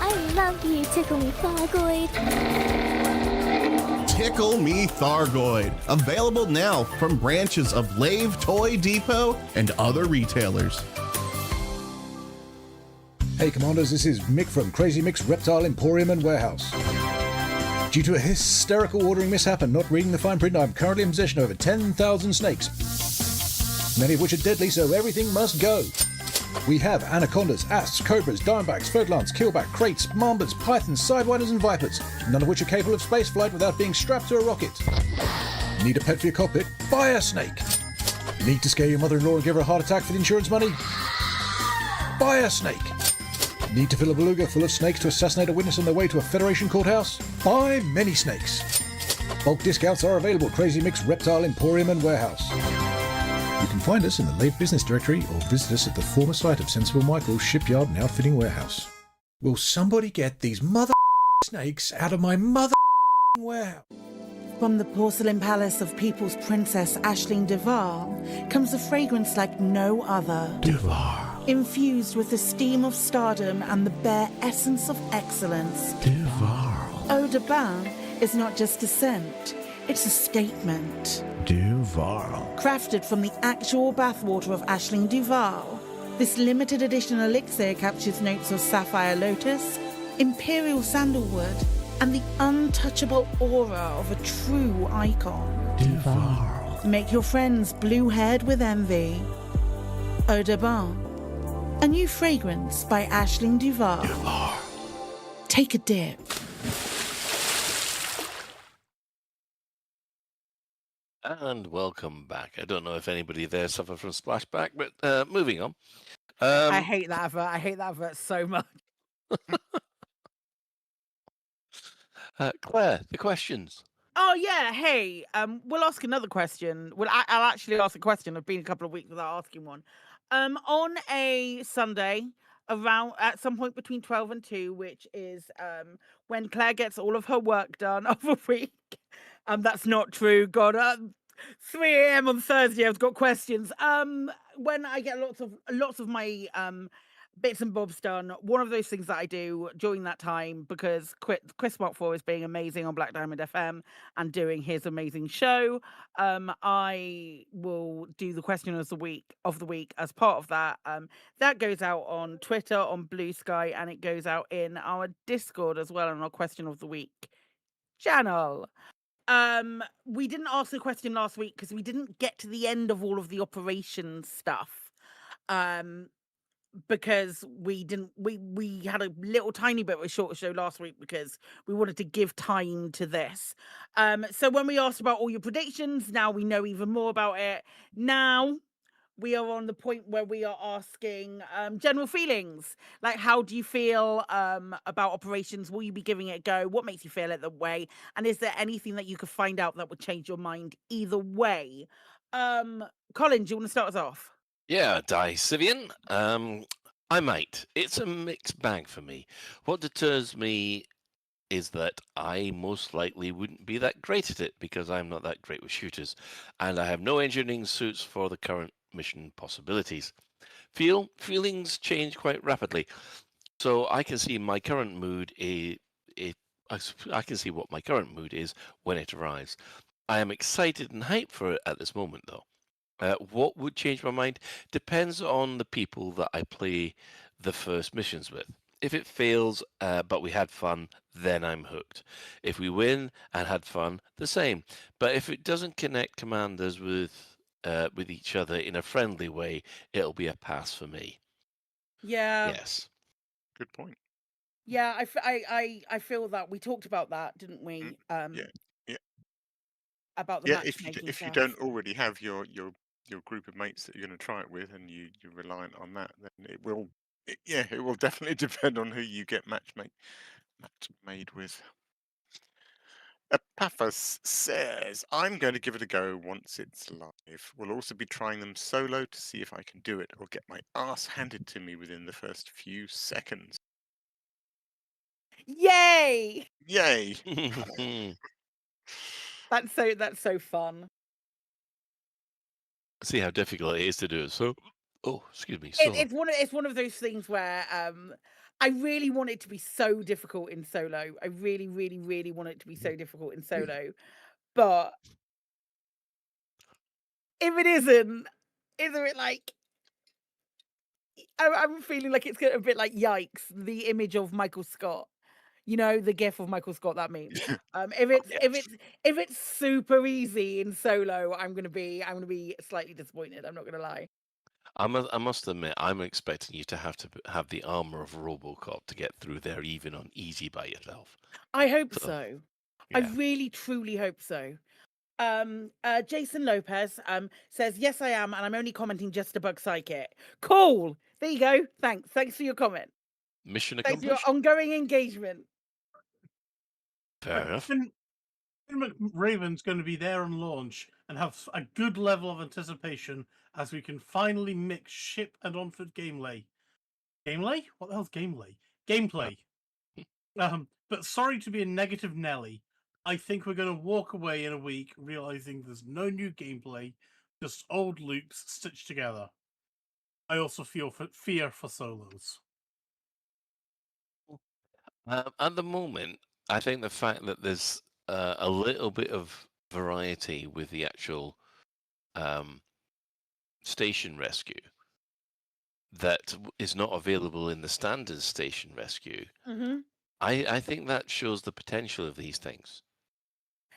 I love you, Tickle Me Thargoid. Tickle Me Thargoid. Available now from branches of Lave Toy Depot and other retailers. Hey Commanders, this is Mick from Crazy Mick's Reptile Emporium and Warehouse. Due to a hysterical ordering mishap and not reading the fine print, I'm currently in possession of over 10,000 snakes. Many of which are deadly, so everything must go. We have anacondas, asps, cobras, dimebacks, fodlans, keelback, kraits, mambas, pythons, sidewinders and vipers, none of which are capable of spaceflight without being strapped to a rocket. Need a pet for your cockpit? Buy a snake. Need to scare your mother-in-law and give her a heart attack for the insurance money? Buy a snake. Need to fill a beluga full of snakes to assassinate a witness on their way to a Federation courthouse? Buy many snakes. Bulk discounts are available at Crazy Mick's Reptile Emporium and Warehouse. You can find us in the Lave Business Directory or visit us at the former site of Sensible Michael's Shipyard and Outfitting Warehouse. Will somebody get these mother snakes out of my mother warehouse? From the porcelain palace of People's Princess Aisling Duval comes a fragrance like no other. Duval. Infused with the steam of stardom and the bare essence of excellence. Duval. Eau de Bain is not just a scent, it's a statement. Duval. Crafted from the actual bathwater of Aisling Duval, this limited edition elixir captures notes of sapphire lotus, imperial sandalwood, and the untouchable aura of a true icon. Duval. Make your friends blue-haired with envy. Eau de Bain, a new fragrance by Aisling Duval. Duval. Take a dip. And welcome back. I don't know if anybody there suffered from splashback, but moving on. I hate that advert. I hate that advert so much. Claire, the questions. Oh yeah, hey, we'll ask another question. Well, I'll actually ask a question. I've been a couple of weeks without asking one. On a Sunday, around at some point between 12 and 2, which is when Claire gets all of her work done of a week. That's not true. God, 3 a.m. on Thursday, I've got questions. When I get lots of my bits and bobs done. One of those things that I do during that time, because Chris Mark 4 is being amazing on Black Diamond FM and doing his amazing show. I will do the question of the week as part of that. That goes out on Twitter, on Blue Sky, and it goes out in our Discord as well on our question of the week channel. We didn't ask the question last week because we didn't get to the end of all of the operations stuff. Because we had a little tiny bit of a shorter show last week because we wanted to give time to this. So when we asked about all your predictions, now we know even more about it. Now we are on the point where we are asking general feelings. Like, how do you feel about operations? Will you be giving it a go? What makes you feel it that way? And is there anything that you could find out that would change your mind either way? Colin, do you want to start us off? Yeah, Sivian. I might. It's a mixed bag for me. What deters me is that I most likely wouldn't be that great at it because I'm not that great with shooters, and I have no engineering suits for the current mission possibilities. Feelings change quite rapidly, so I can see my current mood. I can see what my current mood is when it arrives. I am excited and hyped for it at this moment, though. What would change my mind depends on the people that I play the first missions with. If it fails, but we had fun, then I'm hooked. If we win and had fun, the same. But if it doesn't connect commanders with each other in a friendly way, it'll be a pass for me. Yeah. Yes. Good point. Yeah, I feel that we talked about that, didn't we? Yeah. About the Yeah, matchmaking if you stuff. don't already have your group of mates that you're going to try it with, and you're reliant on that, then it will definitely depend on who you get match made with. Epaphras says, I'm going to give it a go once it's live. We'll also be trying them solo to see if I can do it or get my ass handed to me within the first few seconds. Yay! Yay! That's so fun. See how difficult it is to do it. So, excuse me. It's one of those things where I really want it to be so difficult in solo. I really, really, really want it to be so difficult in solo. But if it isn't it like I'm feeling like it's a bit like yikes, the image of Michael Scott. You know, the gif of Michael Scott, that meme. If it's super easy in solo, I'm gonna be slightly disappointed. I'm not gonna lie. I must admit, I'm expecting you to have the armor of RoboCop to get through there, even on easy by yourself. I hope so. I Yeah. really, truly hope so. Jason Lopez says, yes, I am, and I'm only commenting just to bug Psychic. Cool. There you go. Thanks for your comment. Mission Thanks for your accomplished. ongoing engagement. Fair enough. Raven's going to be there on launch and have a good level of anticipation as we can finally mix ship and on-foot gameplay. Gameplay? What the hell's gameplay? Gameplay. But sorry to be a negative Nelly. I think we're going to walk away in a week realizing there's no new gameplay, just old loops stitched together. I also feel fear for solos. At the moment, I think the fact that there's a little bit of variety with the actual station rescue that is not available in the standard station rescue. Mm-hmm. I think that shows the potential of these things.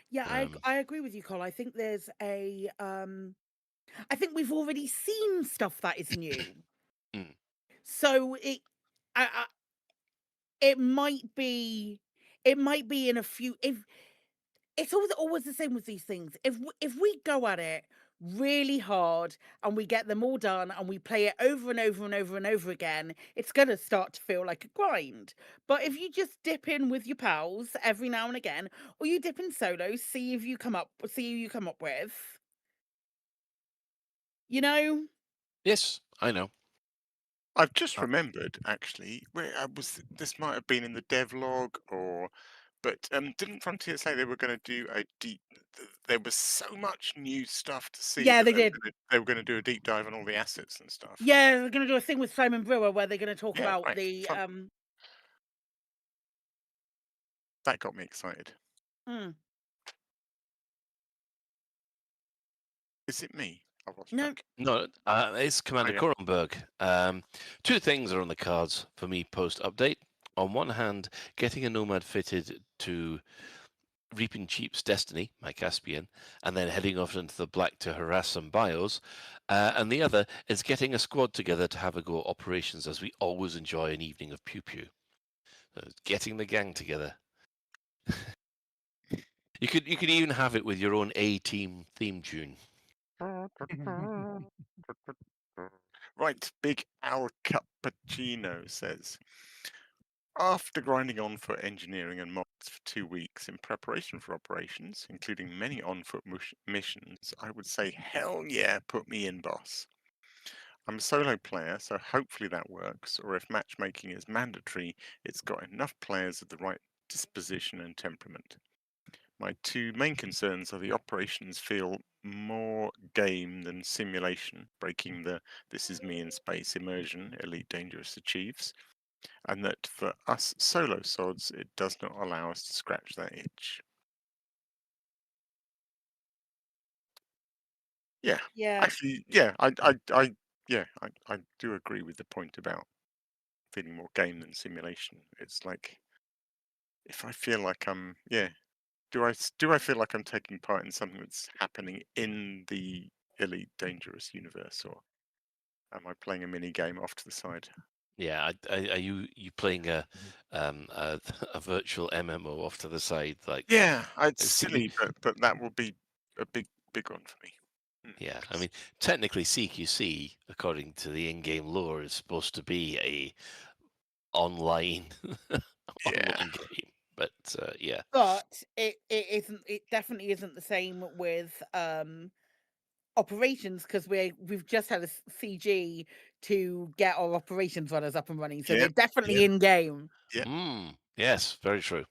Yeah, I agree with you, Col. I think there's a I think we've already seen stuff that is new. So it might be in a few, if it's always the same with these things. If we go at it really hard and we get them all done and we play it over and over and over and over again, it's going to start to feel like a grind. But if you just dip in with your pals every now and again, or you dip in solo, see who you come up with, you know? Yes, I know. I've just remembered, actually, where this might have been in the devlog or But didn't Frontier say they were going to do a deep? There was so much new stuff to see Yeah, that they did. they were going to do a deep dive on all the assets and stuff. Yeah, they're going to do a thing with Simon Brewer where they're going to talk Yeah, about right. the Fun. That got me excited. hmm. Is it me? I lost No. track. No, it's Commander yeah. Korenberg. Two things are on the cards for me post update. On one hand, getting a Nomad fitted to Reaping Cheap's Destiny, my Caspian, and then heading off into the black to harass some bios. And the other is getting a squad together to have a go at operations, as we always enjoy an evening of pew pew. So it's getting the gang together. You could even have it with your own A-team theme tune. Right, Big Al Cappuccino says, after grinding on for engineering and mods for 2 weeks in preparation for operations, including many on-foot missions, I would say, hell yeah, put me in, boss. I'm a solo player, so hopefully that works, or if matchmaking is mandatory, it's got enough players of the right disposition and temperament. My two main concerns are the operations feel more game than simulation, breaking the "this is me in space" immersion Elite Dangerous achieves, and that for us solo sods, it does not allow us to scratch that itch. Yeah, Yeah. actually, yeah, I do agree with the point about feeling more game than simulation. It's like if I feel like do I feel like I'm taking part in something that's happening in the Elite Dangerous universe, or am I playing a mini game off to the side? Yeah, are you playing a a virtual MMO off to the side? Like, Yeah, it's it's silly, but that will be a big one for me. yeah. I mean, technically, CQC, according to the in-game lore, is supposed to be a online online game, but yeah. But it isn't. It definitely isn't the same with operations because we've just had a CG to get our operations runners up and running, so they're Yep, definitely in game. yep. Yes, very true.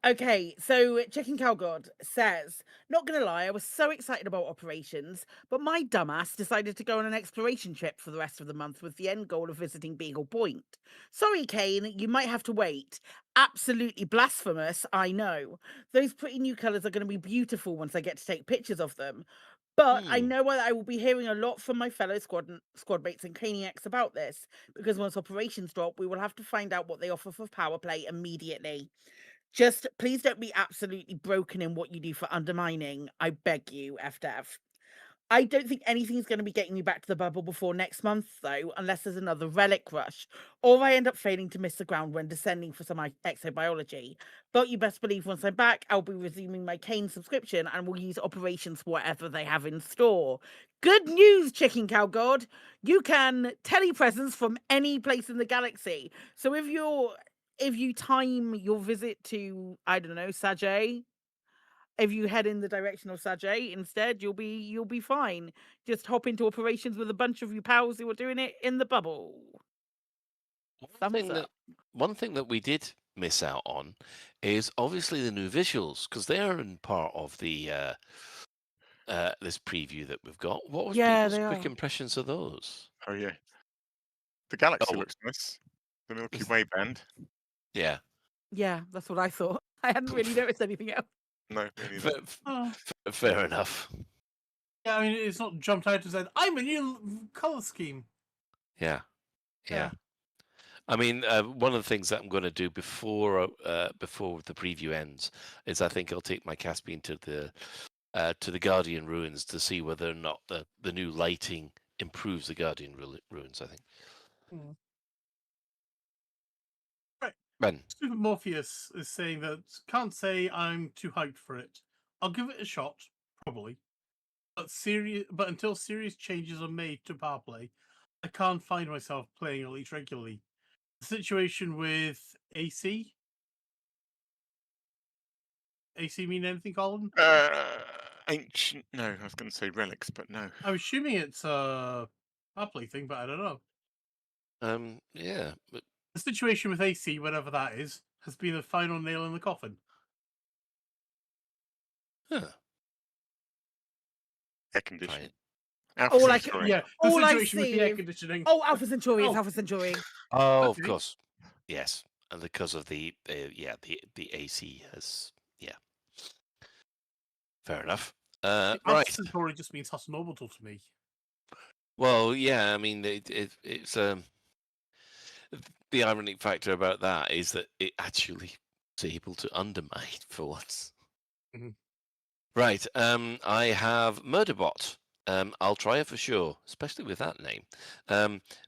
Okay, so Chicken Cowgod says, not gonna lie, I was so excited about operations, but my dumbass decided to go on an exploration trip for the rest of the month with the end goal of visiting Beagle Point. Sorry, Kane, you might have to wait. Absolutely blasphemous, I know. Those pretty new colours are gonna be beautiful once I get to take pictures of them. But I know that I will be hearing a lot from my fellow squad mates and Caniacs about this, because once operations drop, we will have to find out what they offer for power play immediately. Just please don't be absolutely broken in what you do for undermining. I beg you, FDev. I don't think anything's going to be getting me back to the bubble before next month, though, unless there's another relic rush, or I end up failing to miss the ground when descending for some exobiology. But you best believe once I'm back, I'll be resuming my Kane subscription and will use operations for whatever they have in store. Good news, Chicken Cow God! You can telepresence from any place in the galaxy. So if you time your visit to, I don't know, Sajay, if you head in the direction of Sajay instead, you'll be fine. Just hop into operations with a bunch of you pals who are doing it in the bubble. Thumbs up. One thing that we did miss out on is obviously the new visuals, because they are in part of the this preview that we've got. What was Yeah, people's they quick are. impressions of those? Oh yeah, the galaxy Oh, looks nice. The Milky Way band. yeah. Yeah, that's what I thought. I hadn't really noticed anything else. No, me neither. Fair enough. Yeah, I mean, it's not jumped out and said, "I'm a new color scheme." Yeah. I mean, one of the things that I'm going to do before the preview ends is I think I'll take my Caspian to the Guardian ruins to see whether or not the new lighting improves the Guardian ruins. I think. Right. Ben. Stupid Morpheus is saying that can't say I'm too hyped for it. I'll give it a shot, probably. But until serious changes are made to power play, I can't find myself playing Elite regularly. The situation with AC mean anything, Colin? Ancient. No, I was going to say relics, but no. I'm assuming it's a power play thing, but I don't know. Yeah, but The situation with AC, whatever that is, has been the final nail in the coffin. Huh. Air conditioning. All Alpha I Centauri. Yeah, the all I situation with see the air is conditioning. Alpha Centauri is Oh. Alpha Centauri. Oh, of Okay. course. Yes. And because of the AC has, yeah. Fair enough. Alpha Right. Centauri just means Hustle Orbital to me. Well, yeah, I mean, it's the ironic factor about that is that it actually is able to undermine for once. Mhm. Right. I have Murderbot. I'll try it for sure, especially with that name.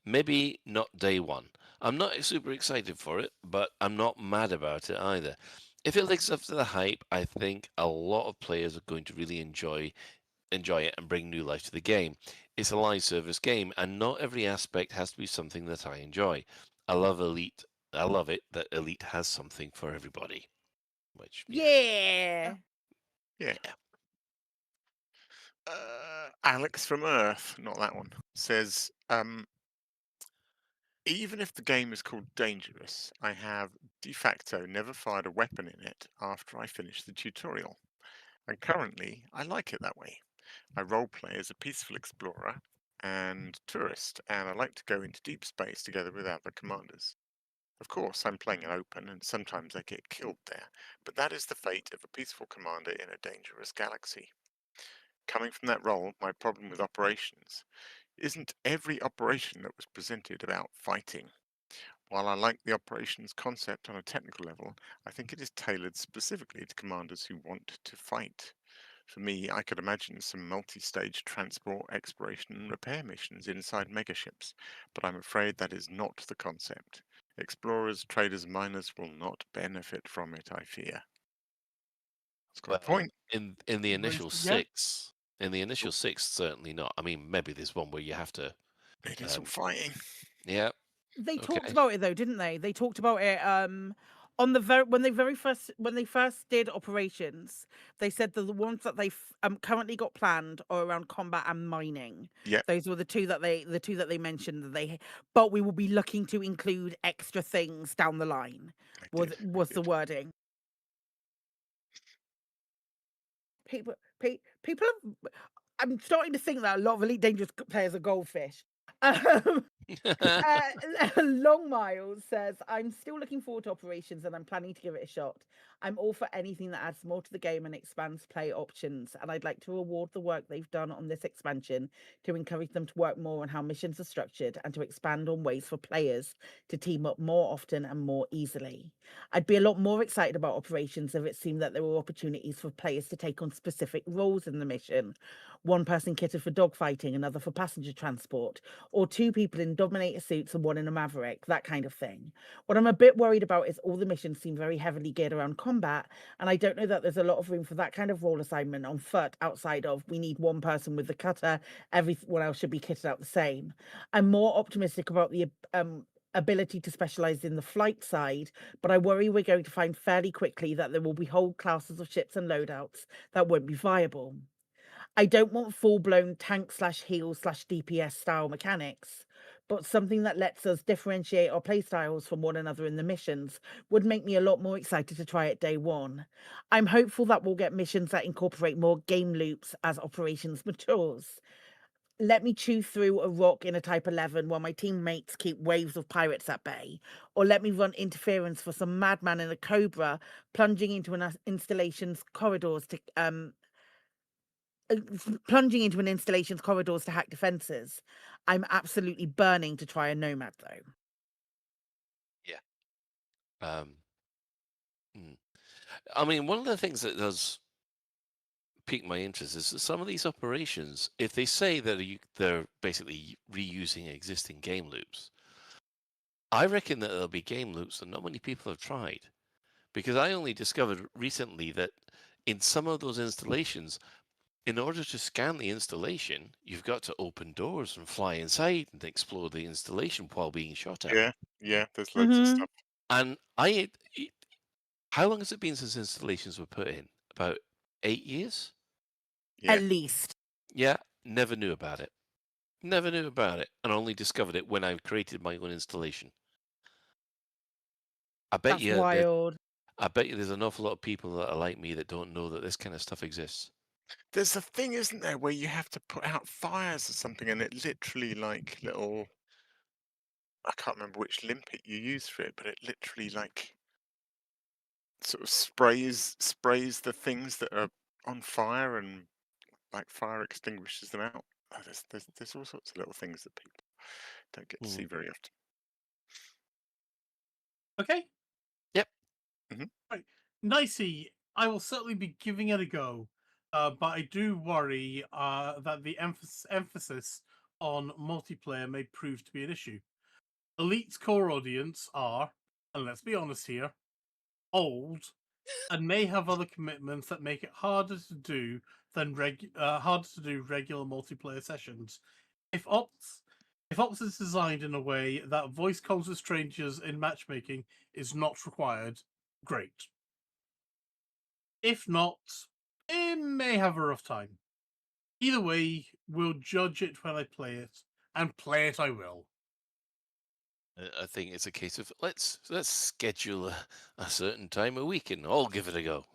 Maybe not day one. I'm not super excited for it, but I'm not mad about it either. If it lives up to the hype, I think a lot of players are going to really enjoy it and bring new life to the game. It's a live service game, and not every aspect has to be something that I enjoy. I love Elite. I love it that Elite has something for everybody. Which Yeah. Alex from Earth, not that one, says, even if the game is called Dangerous, I have de facto never fired a weapon in it after I finished the tutorial. And currently, I like it that way. I roleplay as a peaceful explorer and tourist, and I like to go into deep space together with other commanders. Of course, I'm playing an open, and sometimes I get killed there, but that is the fate of a peaceful commander in a dangerous galaxy. Coming from that role, my problem with operations isn't every operation that was presented about fighting. While I like the operations concept on a technical level, I think it is tailored specifically to commanders who want to fight. For me, I could imagine some multi-stage transport, exploration and repair missions inside megaships, but I'm afraid that is not the concept. Explorers, traders, miners will not benefit from it, I fear. That's got a point. In the initial Yeah. six, certainly not. I mean, maybe there's one where you have to. It is all fighting. Yeah. They talked Okay. about it though, didn't they? They talked about it on the when they first did operations. They said that the ones that they currently got planned are around combat and mining. Yeah. Those were the two that they mentioned that they. But we will be looking to include extra things down the line. Was the wording? People, I'm starting to think that a lot of Elite Dangerous players are goldfish. Long Miles says, I'm still looking forward to Operations and I'm planning to give it a shot. I'm all for anything that adds more to the game and expands play options, and I'd like to reward the work they've done on this expansion to encourage them to work more on how missions are structured and to expand on ways for players to team up more often and more easily. I'd be a lot more excited about Operations if it seemed that there were opportunities for players to take on specific roles in the mission. One person kitted for dogfighting, another for passenger transport, or two people in Dominator suits and one in a Maverick, that kind of thing. What I'm a bit worried about is all the missions seem very heavily geared around combat, and I don't know that there's a lot of room for that kind of role assignment on foot outside of we need one person with the cutter, everyone else should be kitted out the same. I'm more optimistic about the ability to specialize in the flight side, but I worry we're going to find fairly quickly that there will be whole classes of ships and loadouts that won't be viable. I don't want full-blown tank/heal/DPS style mechanics, but something that lets us differentiate our playstyles from one another in the missions would make me a lot more excited to try it day one. I'm hopeful that we'll get missions that incorporate more game loops as operations matures. Let me chew through a rock in a Type 11 while my teammates keep waves of pirates at bay, or let me run interference for some madman in a Cobra plunging into an installation's corridors to plunging into an installation's corridors to hack defenses. I'm absolutely burning to try a Nomad though. I mean, one of the things that does pique my interest is that some of these operations, if they say that they're basically reusing existing game loops, I reckon that there'll be game loops that not many people have tried. Because I only discovered recently that in some of those installations, in order to scan the installation, you've got to open doors and fly inside and explore the installation while being shot at. Yeah, there's loads of stuff. And how long has it been since installations were put in? About 8 years? At least. Yeah, never knew about it. Never knew about it, and only discovered it when I created my own installation. I bet That's you wild. I bet you there's an awful lot of people that are like me that don't know that this kind of stuff exists. There's a thing, isn't there, where you have to put out fires or something, and it literally like little. I can't remember which limpet you use for it, but it literally like sort of sprays the things that are on fire and like fire extinguishes them out. Oh, there's all sorts of little things that people don't get to see very often. Okay. Yep. Right. Nicey, I will certainly be giving it a go. But I do worry that the emphasis on multiplayer may prove to be an issue. Elite's core audience are, and let's be honest here, old and may have other commitments that make it harder to do regular multiplayer sessions. If Ops is designed in a way that voice calls with strangers in matchmaking is not required, great. If not, it may have a rough time. Either way, we'll judge it when I play it, and play it I will. I think it's a case of let's schedule a certain time a week and all give it a go.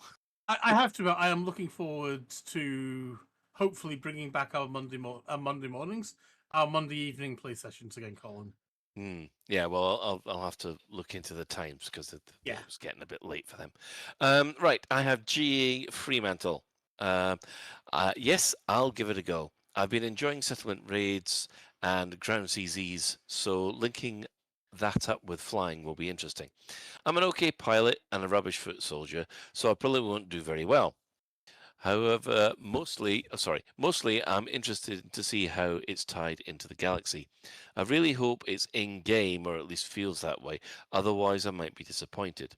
I have to. I am looking forward to hopefully bringing back our Monday mornings, our Monday evening play sessions again, Colin. Yeah, well, I'll have to look into the times because it was getting a bit late for them. Right, I have GE Fremantle. Yes, I'll give it a go. I've been enjoying settlement raids and ground CZs, so linking that up with flying will be interesting. I'm an okay pilot and a rubbish foot soldier, so I probably won't do very well. However, mostly I'm interested to see how it's tied into the galaxy. I really hope it's in-game, or at least feels that way, otherwise I might be disappointed.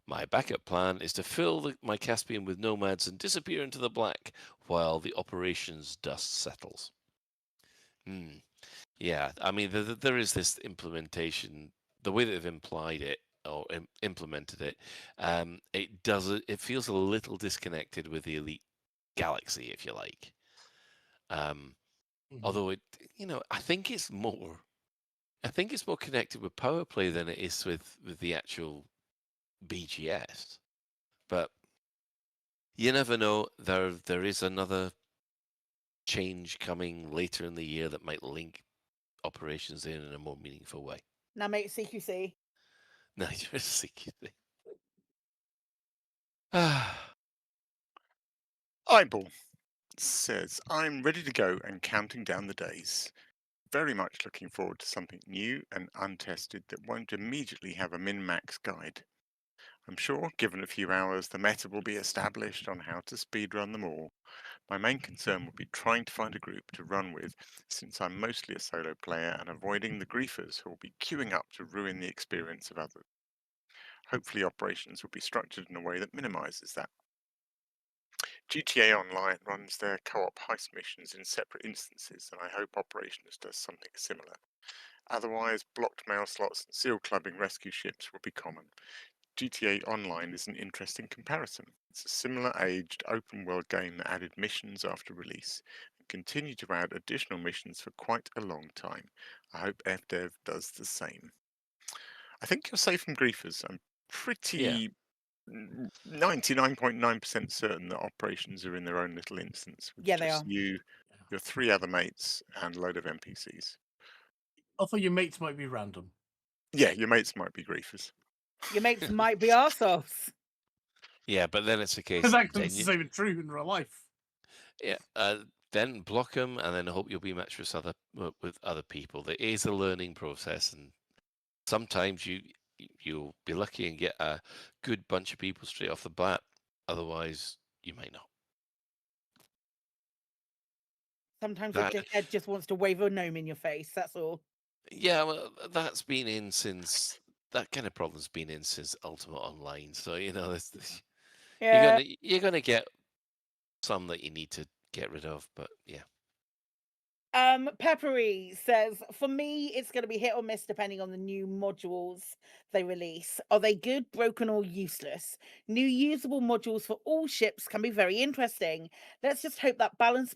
My backup plan is to fill my Caspian with nomads and disappear into the black while the operations dust settles. Yeah, I mean, there is this implementation, the way that they've implied it, or implemented it, it feels a little disconnected with the Elite Galaxy, if you like. Although I think it's more connected with power play than it is with the actual BGS. But you never know. There is another change coming later in the year that might link operations in a more meaningful way. Now, mate, CQC. No, you're CQC. Eyeball says, I'm ready to go and counting down the days. Very much looking forward to something new and untested that won't immediately have a min-max guide. I'm sure, given a few hours, the meta will be established on how to speedrun them all. My main concern will be trying to find a group to run with, since I'm mostly a solo player, and avoiding the griefers who will be queuing up to ruin the experience of others. Hopefully operations will be structured in a way that minimises that. GTA Online runs their co-op heist missions in separate instances, and I hope Operations does something similar. Otherwise, blocked mail slots and seal clubbing rescue ships will be common. GTA Online is an interesting comparison. It's a similar-aged open-world game that added missions after release and continued to add additional missions for quite a long time. I hope FDev does the same. I think you're safe from griefers. I'm pretty 99.9% certain that operations are in their own little instance. With Yeah, they just are. you, your 3 other mates, and a load of NPCs. Although your mates might be random. Yeah, your mates might be griefers. Your mates might be arseholes. Yeah, but then it's a case. Because that comes the same true in real life. Yeah, then block them, and then hope you'll be matched with other people. There is a learning process, and sometimes you'll be lucky and get a good bunch of people straight off the bat. Otherwise, you might not. Sometimes a dickhead just wants to wave a gnome in your face. That's all. Yeah, well, that's been in since that kind of problem's been in since Ultimate Online. So Yeah. you're gonna get some that you need to get rid of. But yeah. Peppery says, for me, it's going to be hit or miss depending on the new modules they release. Are they good, broken, or useless? New usable modules for all ships can be very interesting. Let's just hope that balance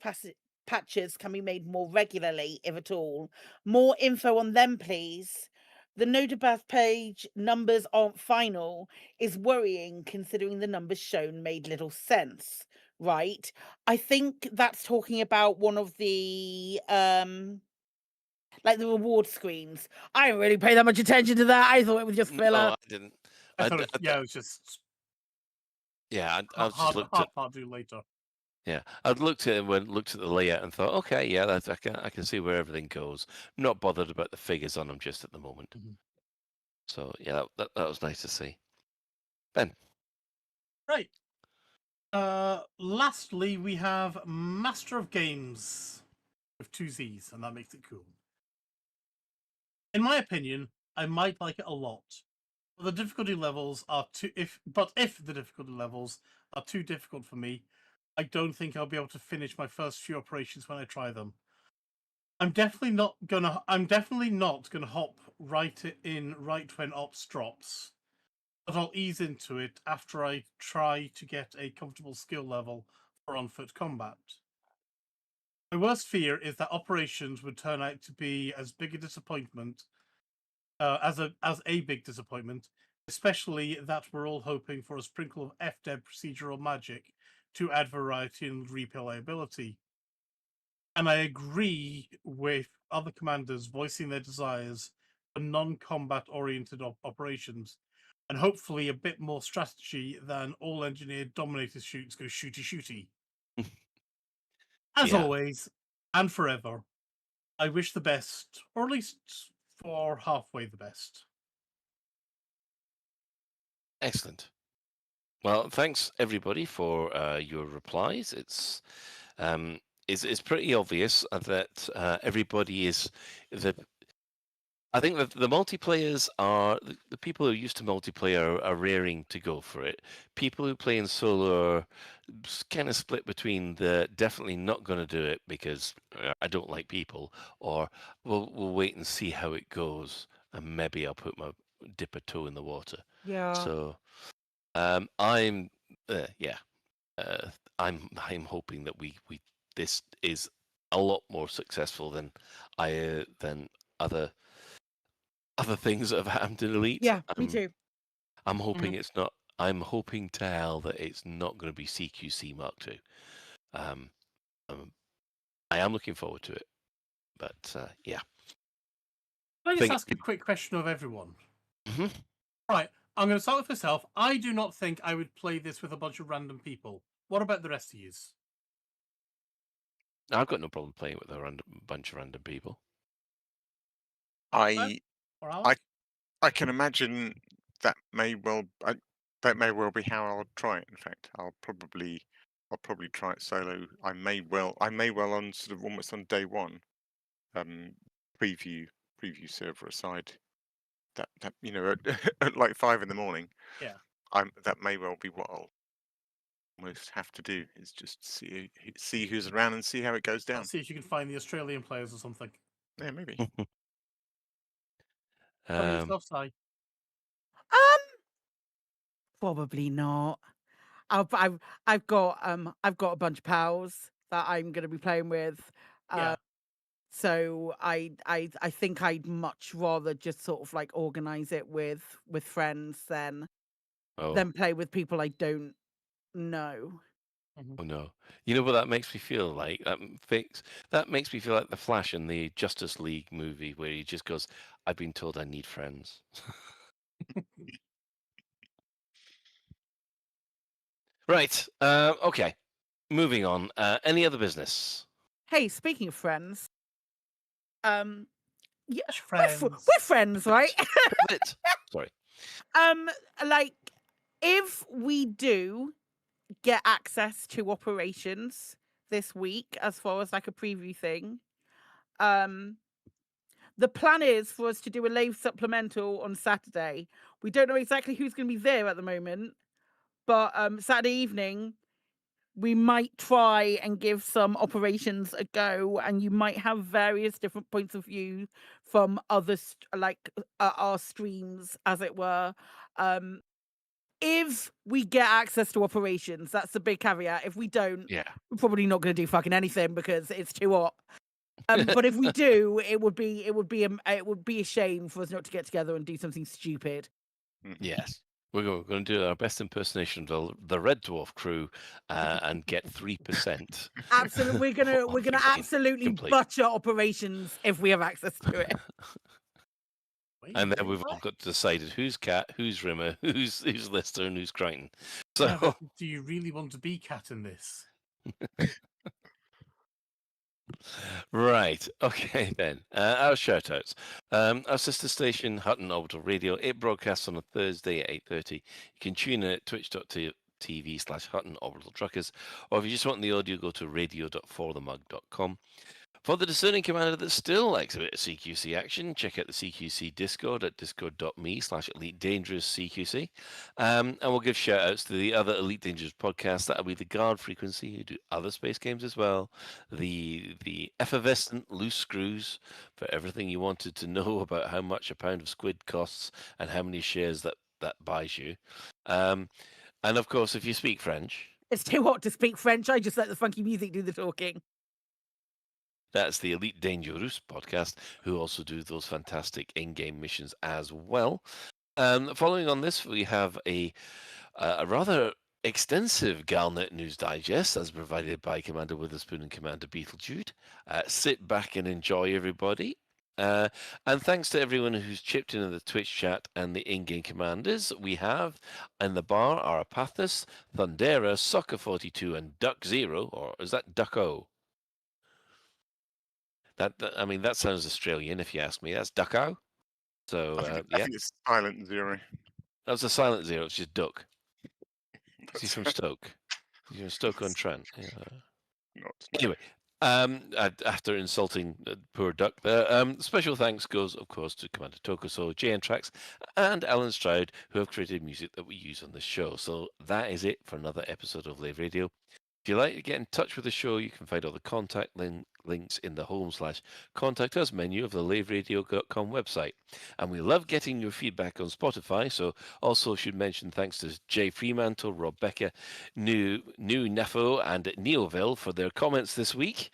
patches can be made more regularly, if at all. More info on them, please. the Notabath page numbers aren't final is worrying considering the numbers shown made little sense, right? I think that's talking about one of the like the reward screens. I didn't really pay that much attention to that. I thought it was just filler. No, I didn't. I thought it was just Yeah, I just looked at. I'll do later. Yeah, I'd looked at it and looked at the layout and thought, okay, yeah, I can see where everything goes. I'm not bothered about the figures on them just at the moment. So yeah, that was nice to see. Ben. Right. Lastly, we have Master of Games with 2 Z's, and that makes it cool. In my opinion, I might like it a lot. But the difficulty levels are if the difficulty levels are too difficult for me, I don't think I'll be able to finish my first few operations when I try them. I'm definitely not gonna hop right when ops drops, but I'll ease into it after I try to get a comfortable skill level for on-foot combat. My worst fear is that operations would turn out to be as big a disappointment as a big disappointment, especially that we're all hoping for a sprinkle of FDEB procedural magic to add variety and replayability. And I agree with other commanders voicing their desires for non-combat oriented operations, and hopefully a bit more strategy than all engineered dominator shoots go shooty. As always, and forever, I wish the best, or at least for halfway the best. Excellent. Well, thanks everybody for your replies. It's pretty obvious that everybody is the. I think that the multiplayers are the people who are used to multiplayer are raring to go for it. People who play in solo are kind of split between the definitely not going to do it because I don't like people, or we'll wait and see how it goes, and maybe I'll dip a toe in the water. Yeah. So, I'm hoping that this is a lot more successful than other things that have happened in Elite. Yeah, me too. I'm hoping it's not. I'm hoping to hell that it's not going to be CQC Mark II. I am looking forward to it, but yeah. Can I just ask a quick question of everyone? Right, I'm going to start with myself. I do not think I would play this with a bunch of random people. What about the rest of you? I've got no problem playing with a bunch of random people. I can imagine that may well be how I'll try it. In fact, I'll probably try it solo. I may well on sort of almost on day one, preview server aside. That at like 5 a.m. Yeah. That may well be what I'll almost have to do, is just see who's around and see how it goes down. See if you can find the Australian players or something. Yeah, maybe. Probably not. I've got a bunch of pals that I'm going to be playing with. So I think I'd much rather just sort of like organize it with friends than play with people I don't know. Oh no! You know what that makes me feel like? That makes me feel like the Flash in the Justice League movie, where he just goes, "I've been told I need friends." Right. Okay. Moving on. Any other business? Hey, speaking of friends, yeah, friends. We're friends, right? Sorry. Like, if we do get access to operations this week, as far as like a preview thing, the plan is for us to do a Lave supplemental on Saturday. We don't know exactly who's going to be there at the moment, but Saturday evening we might try and give some operations a go, and you might have various different points of view from others, our streams, as it were. If we get access to operations, that's the big caveat. If we don't, we're probably not going to do fucking anything because it's too hot. But if we do, it would be a shame for us not to get together and do something stupid. Yes. We're going to do our best impersonation of the Red Dwarf crew and get 3%. Absolutely, we're gonna absolutely complete. butcher operations if we have access to it. And then we've all got to decide who's Cat, who's Rimmer, who's Lister, and who's Crichton. So, yeah, do you really want to be Cat in this? Right. Okay, then. Our shout-outs. Our sister station, Hutton Orbital Radio, it broadcasts on a Thursday at 8:30. You can tune in at twitch.tv/Hutton Orbital Truckers, or if you just want the audio, go to radio.forthemug.com. For the discerning commander that still likes a bit of CQC action, check out the CQC Discord at discord.me/Elite Dangerous CQC. And we'll give shout outs to the other Elite Dangerous podcasts. That'll be the Guard Frequency, who do other space games as well. The Effervescent Loose Screws, for everything you wanted to know about how much a pound of squid costs and how many shares that buys you. And of course, if you speak French. It's too hot to speak French. I just let the funky music do the talking. That's the Elite Dangerous podcast, who also do those fantastic in-game missions as well. Following on this, we have a rather extensive Galnet News Digest, as provided by Commander Witherspoon and Commander Beetlejude. Sit back and enjoy, everybody. And thanks to everyone who's chipped in the Twitch chat and the in-game commanders. We have in the bar Arapathus, Thundera, Soccer42, and Duck Zero, or is that Ducko? I mean, that sounds Australian, if you ask me. That's Ducko. So, I think it's Silent Zero. That was a Silent Zero. It's just Duck. He's from Stoke. He's from Stoke-on-Trent. Anyway, after insulting poor Duck there, special thanks goes, of course, to Commander Tokuso, JN-Trax, and Alan Stroud, who have created music that we use on the show. So that is it for another episode of Lave Radio. If you'd like to get in touch with the show, you can find all the contact links in the home/contact us menu of the laveradio.com website. And we love getting your feedback on Spotify, so also should mention thanks to Jay Fremantle, Rob Becker, New Nefo, and Neoville for their comments this week.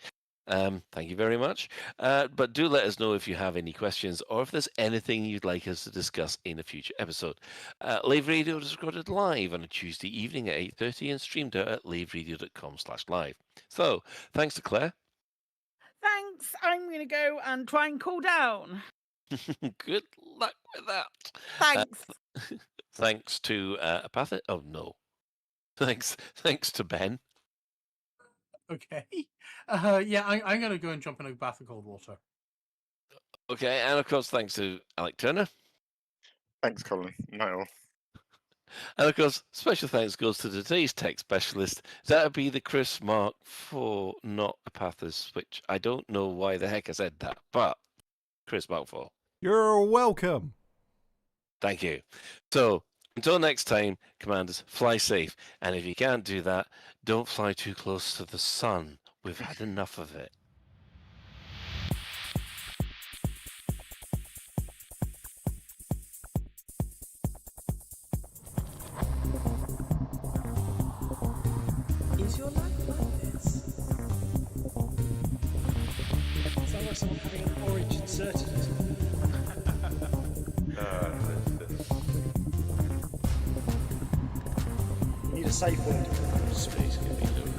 Thank you very much. But do let us know if you have any questions or if there's anything you'd like us to discuss in a future episode. Lave Radio is recorded live on a Tuesday evening at 8:30 and streamed out at laveradio.com/live. So, thanks to Claire. Thanks. I'm going to go and try and cool down. Good luck with that. Thanks. Thanks to Apathy. Oh, no. Thanks to Ben. Okay. Yeah, I'm going to go and jump in a bath of cold water. Okay, and of course, thanks to Alec Turner. Thanks, Colin. No. And of course, special thanks goes to today's tech specialist. That would be the Chris Mark IV, not Apathis, which I don't know why the heck I said that, but Chris Mark IV. You're welcome. Thank you. So, until next time, Commanders, fly safe. And if you can't do that, don't fly too close to the sun. We've had enough of it. Is your life like this? Sounds like someone having an orange inserted into them. You need a safe word. Space can be lonely.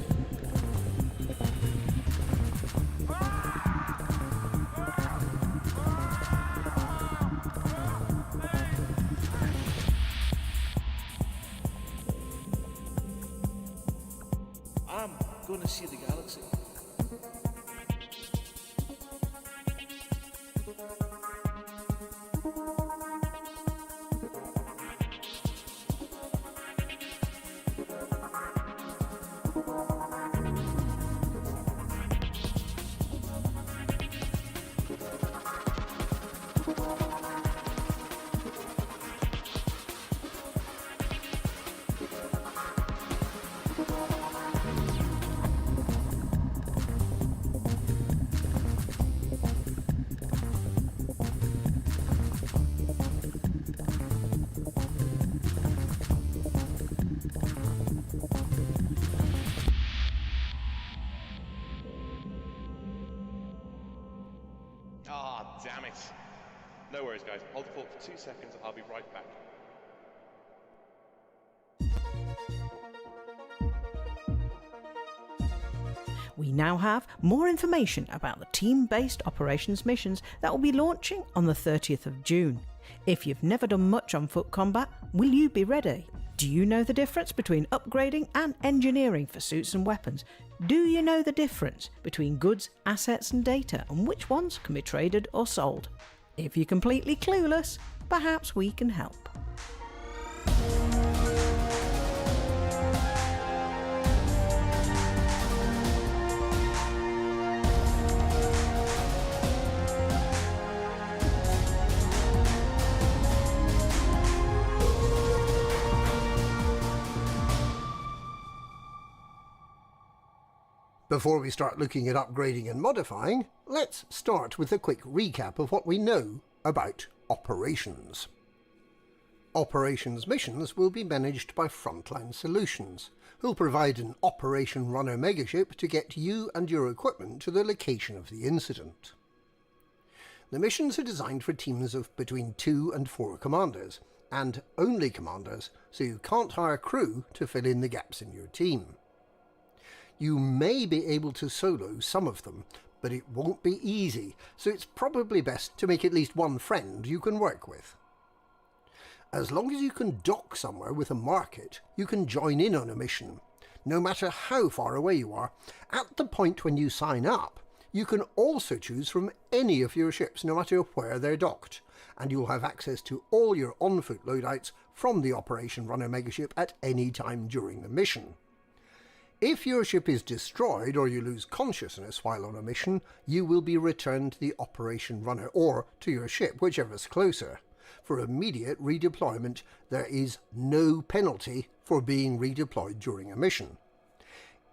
I'm going to see the galaxy. Damn it. No worries, guys. Hold the fort for 2 seconds. I'll be right back. We now have more information about the team-based operations missions that will be launching on the 30th of June. If you've never done much on foot combat, will you be ready? Do you know the difference between upgrading and engineering for suits and weapons? Do you know the difference between goods, assets and data, and which ones can be traded or sold? If you're completely clueless, perhaps we can help. Before we start looking at upgrading and modifying, let's start with a quick recap of what we know about operations. Operations missions will be managed by Frontline Solutions, who'll provide an Operation Runner megaship to get you and your equipment to the location of the incident. The missions are designed for teams of between 2 and 4 commanders, and only commanders, so you can't hire crew to fill in the gaps in your team. You may be able to solo some of them, but it won't be easy, so it's probably best to make at least one friend you can work with. As long as you can dock somewhere with a market, you can join in on a mission, no matter how far away you are. At the point when you sign up, you can also choose from any of your ships, no matter where they're docked, and you'll have access to all your on-foot loadouts from the Operation Runner megaship at any time during the mission. If your ship is destroyed or you lose consciousness while on a mission, you will be returned to the Operation Runner or to your ship, whichever's closer. For immediate redeployment, there is no penalty for being redeployed during a mission.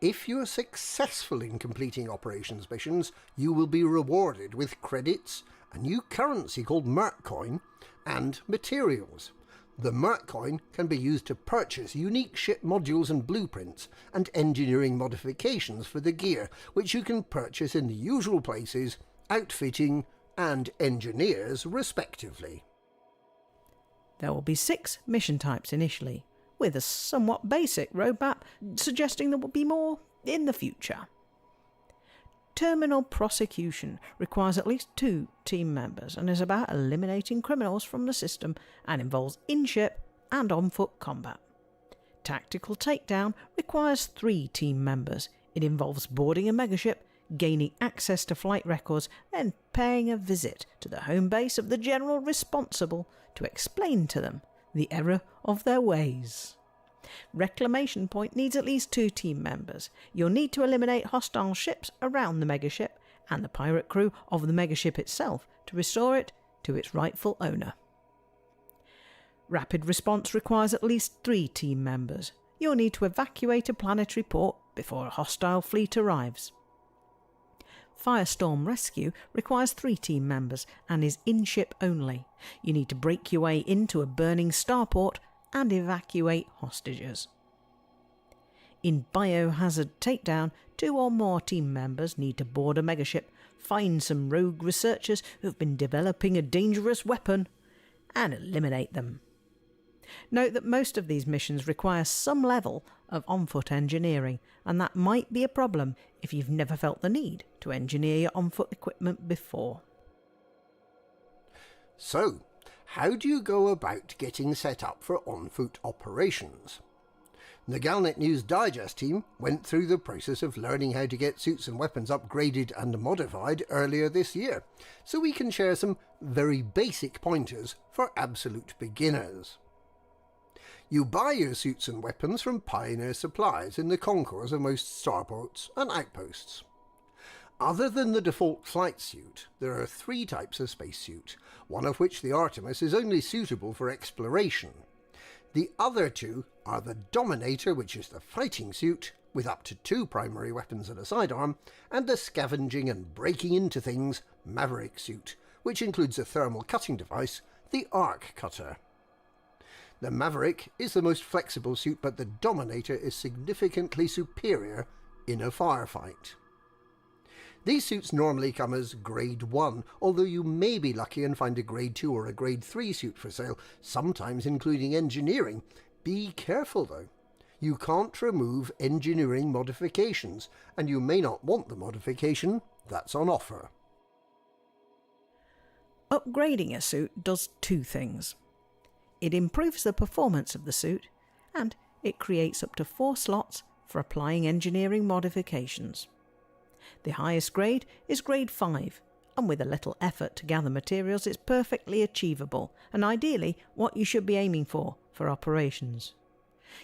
If you're successful in completing operations missions, you will be rewarded with credits, a new currency called Mercoin, and materials. The Mercoin can be used to purchase unique ship modules and blueprints, and engineering modifications for the gear, which you can purchase in the usual places, outfitting and engineers respectively. There will be 6 mission types initially, with a somewhat basic roadmap suggesting there will be more in the future. Terminal prosecution requires at least 2 team members and is about eliminating criminals from the system and involves in-ship and on-foot combat. Tactical takedown requires 3 team members. It involves boarding a megaship, gaining access to flight records, then paying a visit to the home base of the general responsible to explain to them the error of their ways. Reclamation point needs at least 2 team members. You'll need to eliminate hostile ships around the megaship and the pirate crew of the megaship itself to restore it to its rightful owner. Rapid response requires at least 3 team members. You'll need to evacuate a planetary port before a hostile fleet arrives. Firestorm Rescue requires 3 team members and is in-ship only. You need to break your way into a burning starport and evacuate hostages. In Biohazard Takedown, 2 or more team members need to board a megaship, find some rogue researchers who have been developing a dangerous weapon, and eliminate them. Note that most of these missions require some level of on-foot engineering, and that might be a problem if you've never felt the need to engineer your on-foot equipment before. So, how do you go about getting set up for on-foot operations? The Galnet News Digest team went through the process of learning how to get suits and weapons upgraded and modified earlier this year, so we can share some very basic pointers for absolute beginners. You buy your suits and weapons from Pioneer Supplies in the concourse of most starports and outposts. Other than the default flight suit, there are 3 types of spacesuit, one of which, the Artemis, is only suitable for exploration. The other 2 are the Dominator, which is the fighting suit, with up to 2 primary weapons and a sidearm, and the scavenging and breaking into things Maverick suit, which includes a thermal cutting device, the Arc Cutter. The Maverick is the most flexible suit, but the Dominator is significantly superior in a firefight. These suits normally come as Grade 1, although you may be lucky and find a Grade 2 or a Grade 3 suit for sale, sometimes including engineering. Be careful though. You can't remove engineering modifications, and you may not want the modification that's on offer. Upgrading a suit does two things. It improves the performance of the suit, and it creates up to 4 slots for applying engineering modifications. The highest grade is Grade 5, and with a little effort to gather materials it's perfectly achievable, and ideally what you should be aiming for operations.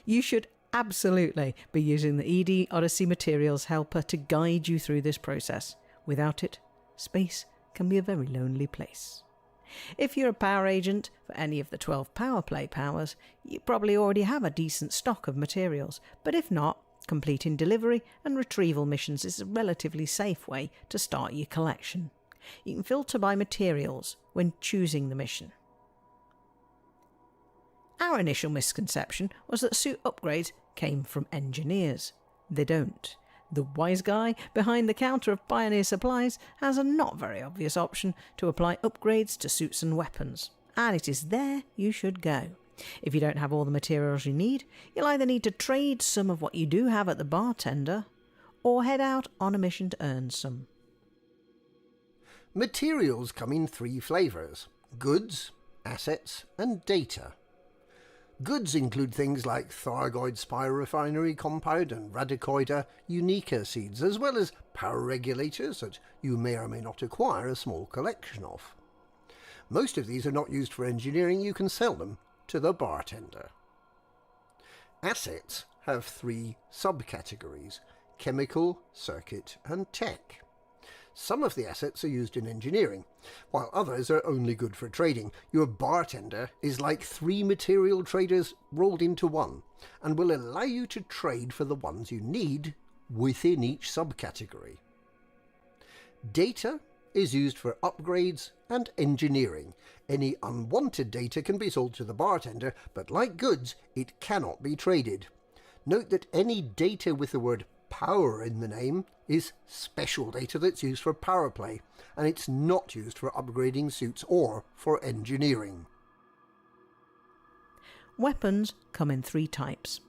You should absolutely be using the ED Odyssey Materials Helper to guide you through this process. Without it, space can be a very lonely place. If you're a power agent for any of the 12 power play powers, you probably already have a decent stock of materials, but if not, completing delivery and retrieval missions is a relatively safe way to start your collection. You can filter by materials when choosing the mission. Our initial misconception was that suit upgrades came from engineers. They don't. The wise guy behind the counter of Pioneer Supplies has a not very obvious option to apply upgrades to suits and weapons, and it is there you should go. If you don't have all the materials you need, you'll either need to trade some of what you do have at the bartender, or head out on a mission to earn some. Materials come in 3 flavours: goods, assets and data. Goods include things like Thargoid Spirorefinery Compound and Radicoida Unica seeds, as well as power regulators that you may or may not acquire a small collection of. Most of these are not used for engineering, you can sell them to the bartender. Assets have 3 subcategories: chemical, circuit and tech. Some of the assets are used in engineering, while others are only good for trading. Your bartender is like 3 material traders rolled into one, and will allow you to trade for the ones you need within each subcategory. Data is used for upgrades and engineering. Any unwanted data can be sold to the bartender, but like goods, it cannot be traded. Note that any data with the word power in the name is special data that's used for power play, and it's not used for upgrading suits or for engineering. Weapons come in 3 types: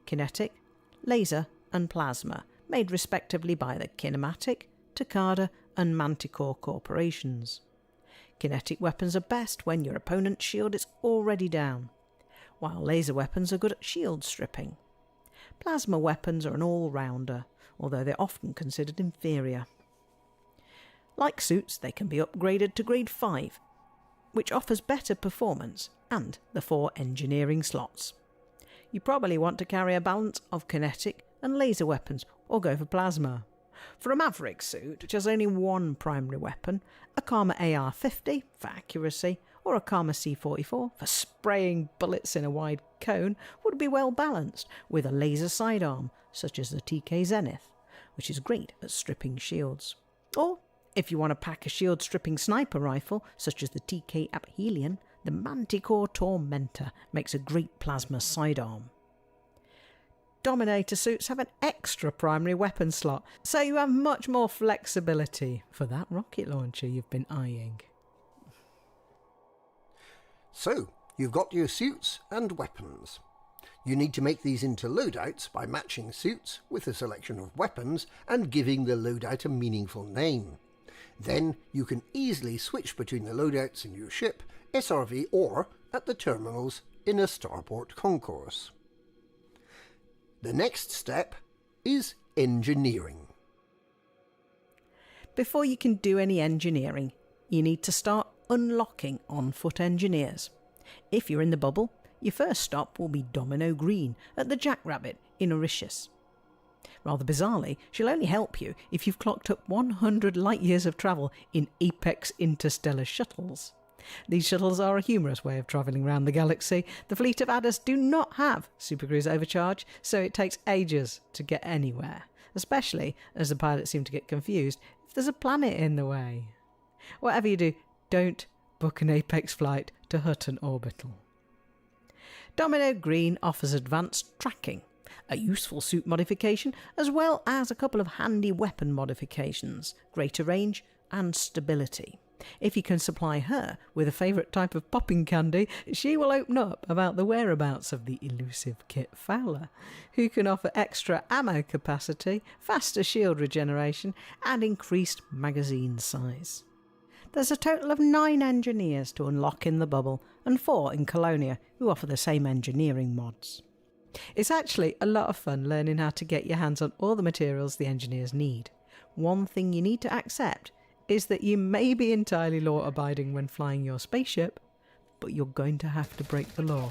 kinetic, laser and plasma, made respectively by the Kinematic, Takada and Manticore corporations. Kinetic weapons are best when your opponent's shield is already down, while laser weapons are good at shield stripping. Plasma weapons are an all-rounder, although they're often considered inferior. Like suits, they can be upgraded to Grade 5, which offers better performance and the 4 engineering slots. You probably want to carry a balance of kinetic and laser weapons, or go for plasma. For a Maverick suit, which has only 1 primary weapon, a Karma AR-50 for accuracy, or a Karma C-44 for spraying bullets in a wide cone would be well balanced with a laser sidearm, such as the TK Zenith, which is great at stripping shields. Or, if you want to pack a shield-stripping sniper rifle, such as the TK Aphelion, the Manticore Tormentor makes a great plasma sidearm. Dominator suits have an extra primary weapon slot, so you have much more flexibility for that rocket launcher you've been eyeing. So, you've got your suits and weapons. You need to make these into loadouts by matching suits with a selection of weapons and giving the loadout a meaningful name. Then you can easily switch between the loadouts in your ship, SRV or at the terminals in a starport concourse. The next step is engineering. Before you can do any engineering, you need to start unlocking on-foot engineers. If you're in the bubble, your first stop will be Domino Green at the Jackrabbit in Auritius. Rather bizarrely, she'll only help you if you've clocked up 100 light years of travel in Apex interstellar shuttles. These shuttles are a humorous way of travelling around the galaxy. The fleet of Adders do not have supercruise overcharge, so it takes ages to get anywhere, especially as the pilots seem to get confused if there's a planet in the way. Whatever you do, don't book an Apex flight to Hutton Orbital. Domino Green offers advanced tracking, A useful suit modification, as well as a couple of handy weapon modifications, greater range and stability. If you can supply her with a favourite type of popping candy, she will open up about the whereabouts of the elusive Kit Fowler, who can offer extra ammo capacity, faster shield regeneration, and increased magazine size. There's a total of 9 engineers to unlock in the bubble, and 4 in Colonia who offer the same engineering mods. It's actually a lot of fun learning how to get your hands on all the materials the engineers need. One thing you need to accept is that you may be entirely law-abiding when flying your spaceship, but you're going to have to break the law.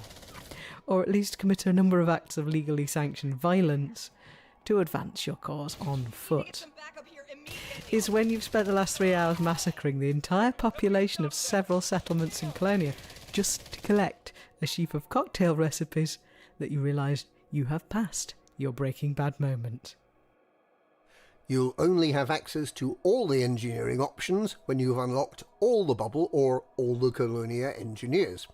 Or at least commit a number of acts of legally sanctioned violence to advance your cause on foot. Is when you've spent the last 3 hours massacring the entire population of several settlements in Colonia just to collect a sheaf of cocktail recipes that you realise you have passed your Breaking Bad moment. You'll only have access to all the engineering options when you've unlocked all the bubble or all the Colonia engineers.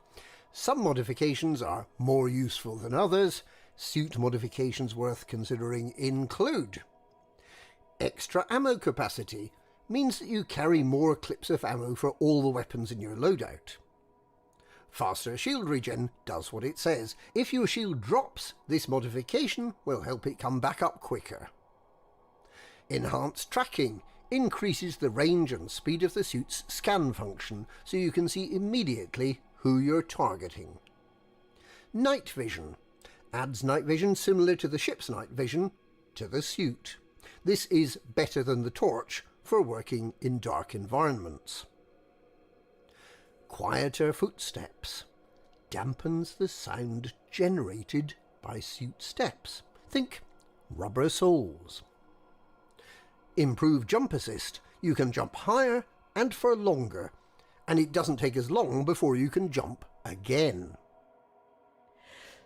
Some modifications are more useful than others. Suit modifications worth considering include: extra ammo capacity means that you carry more clips of ammo for all the weapons in your loadout. Faster shield regen does what it says. If your shield drops, this modification will help it come back up quicker. Enhanced tracking increases the range and speed of the suit's scan function, so you can see immediately who you're targeting. Night vision adds night vision similar to the ship's night vision to the suit. This is better than the torch for working in dark environments. Quieter footsteps dampens the sound generated by suit steps. Think rubber soles. Improved jump assist. You can jump higher and for longer, and it doesn't take as long before you can jump again.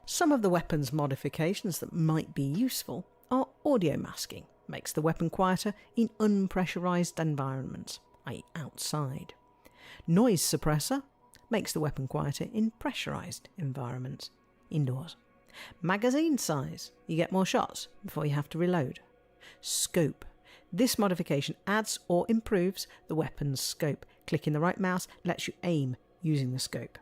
Some of the weapons modifications that might be useful are audio masking, makes the weapon quieter in unpressurised environments, i.e. outside. Noise suppressor makes the weapon quieter in pressurised environments, indoors. Magazine size, you get more shots before you have to reload. Scope. This modification adds or improves the weapon's scope. Clicking the right mouse lets you aim using the scope.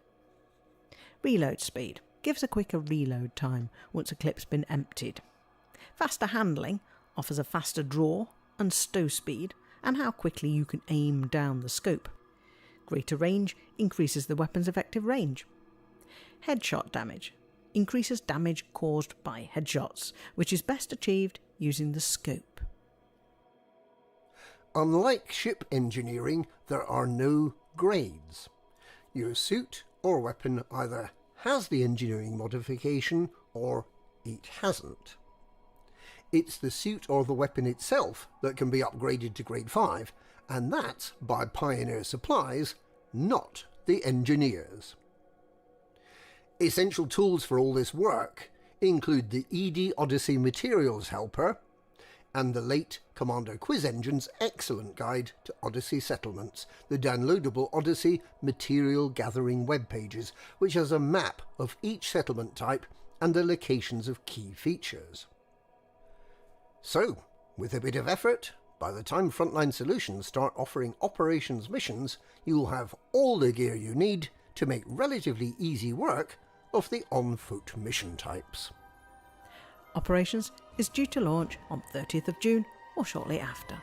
Reload speed gives a quicker reload time once a clip's been emptied. Faster handling offers a faster draw and stow speed and how quickly you can aim down the scope. Greater range increases the weapon's effective range. Headshot damage increases damage caused by headshots, which is best achieved using the scope. Unlike ship engineering, there are no grades. Your suit or weapon either has the engineering modification or it hasn't. It's the suit or the weapon itself that can be upgraded to grade 5, and that's by Pioneer Supplies, not the engineers. Essential tools for all this work include the ED Odyssey Materials Helper and the late Commander Quiz Engine's excellent guide to Odyssey settlements, the downloadable Odyssey Material Gathering web pages, which has a map of each settlement type and the locations of key features. So, with a bit of effort, by the time Frontline Solutions start offering operations missions, you'll have all the gear you need to make relatively easy work of the on-foot mission types. Operations is due to launch on 30th of June or shortly after.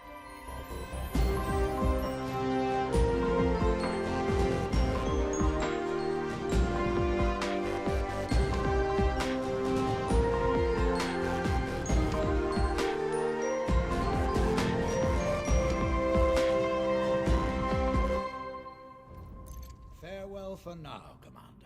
Farewell for now, Commander.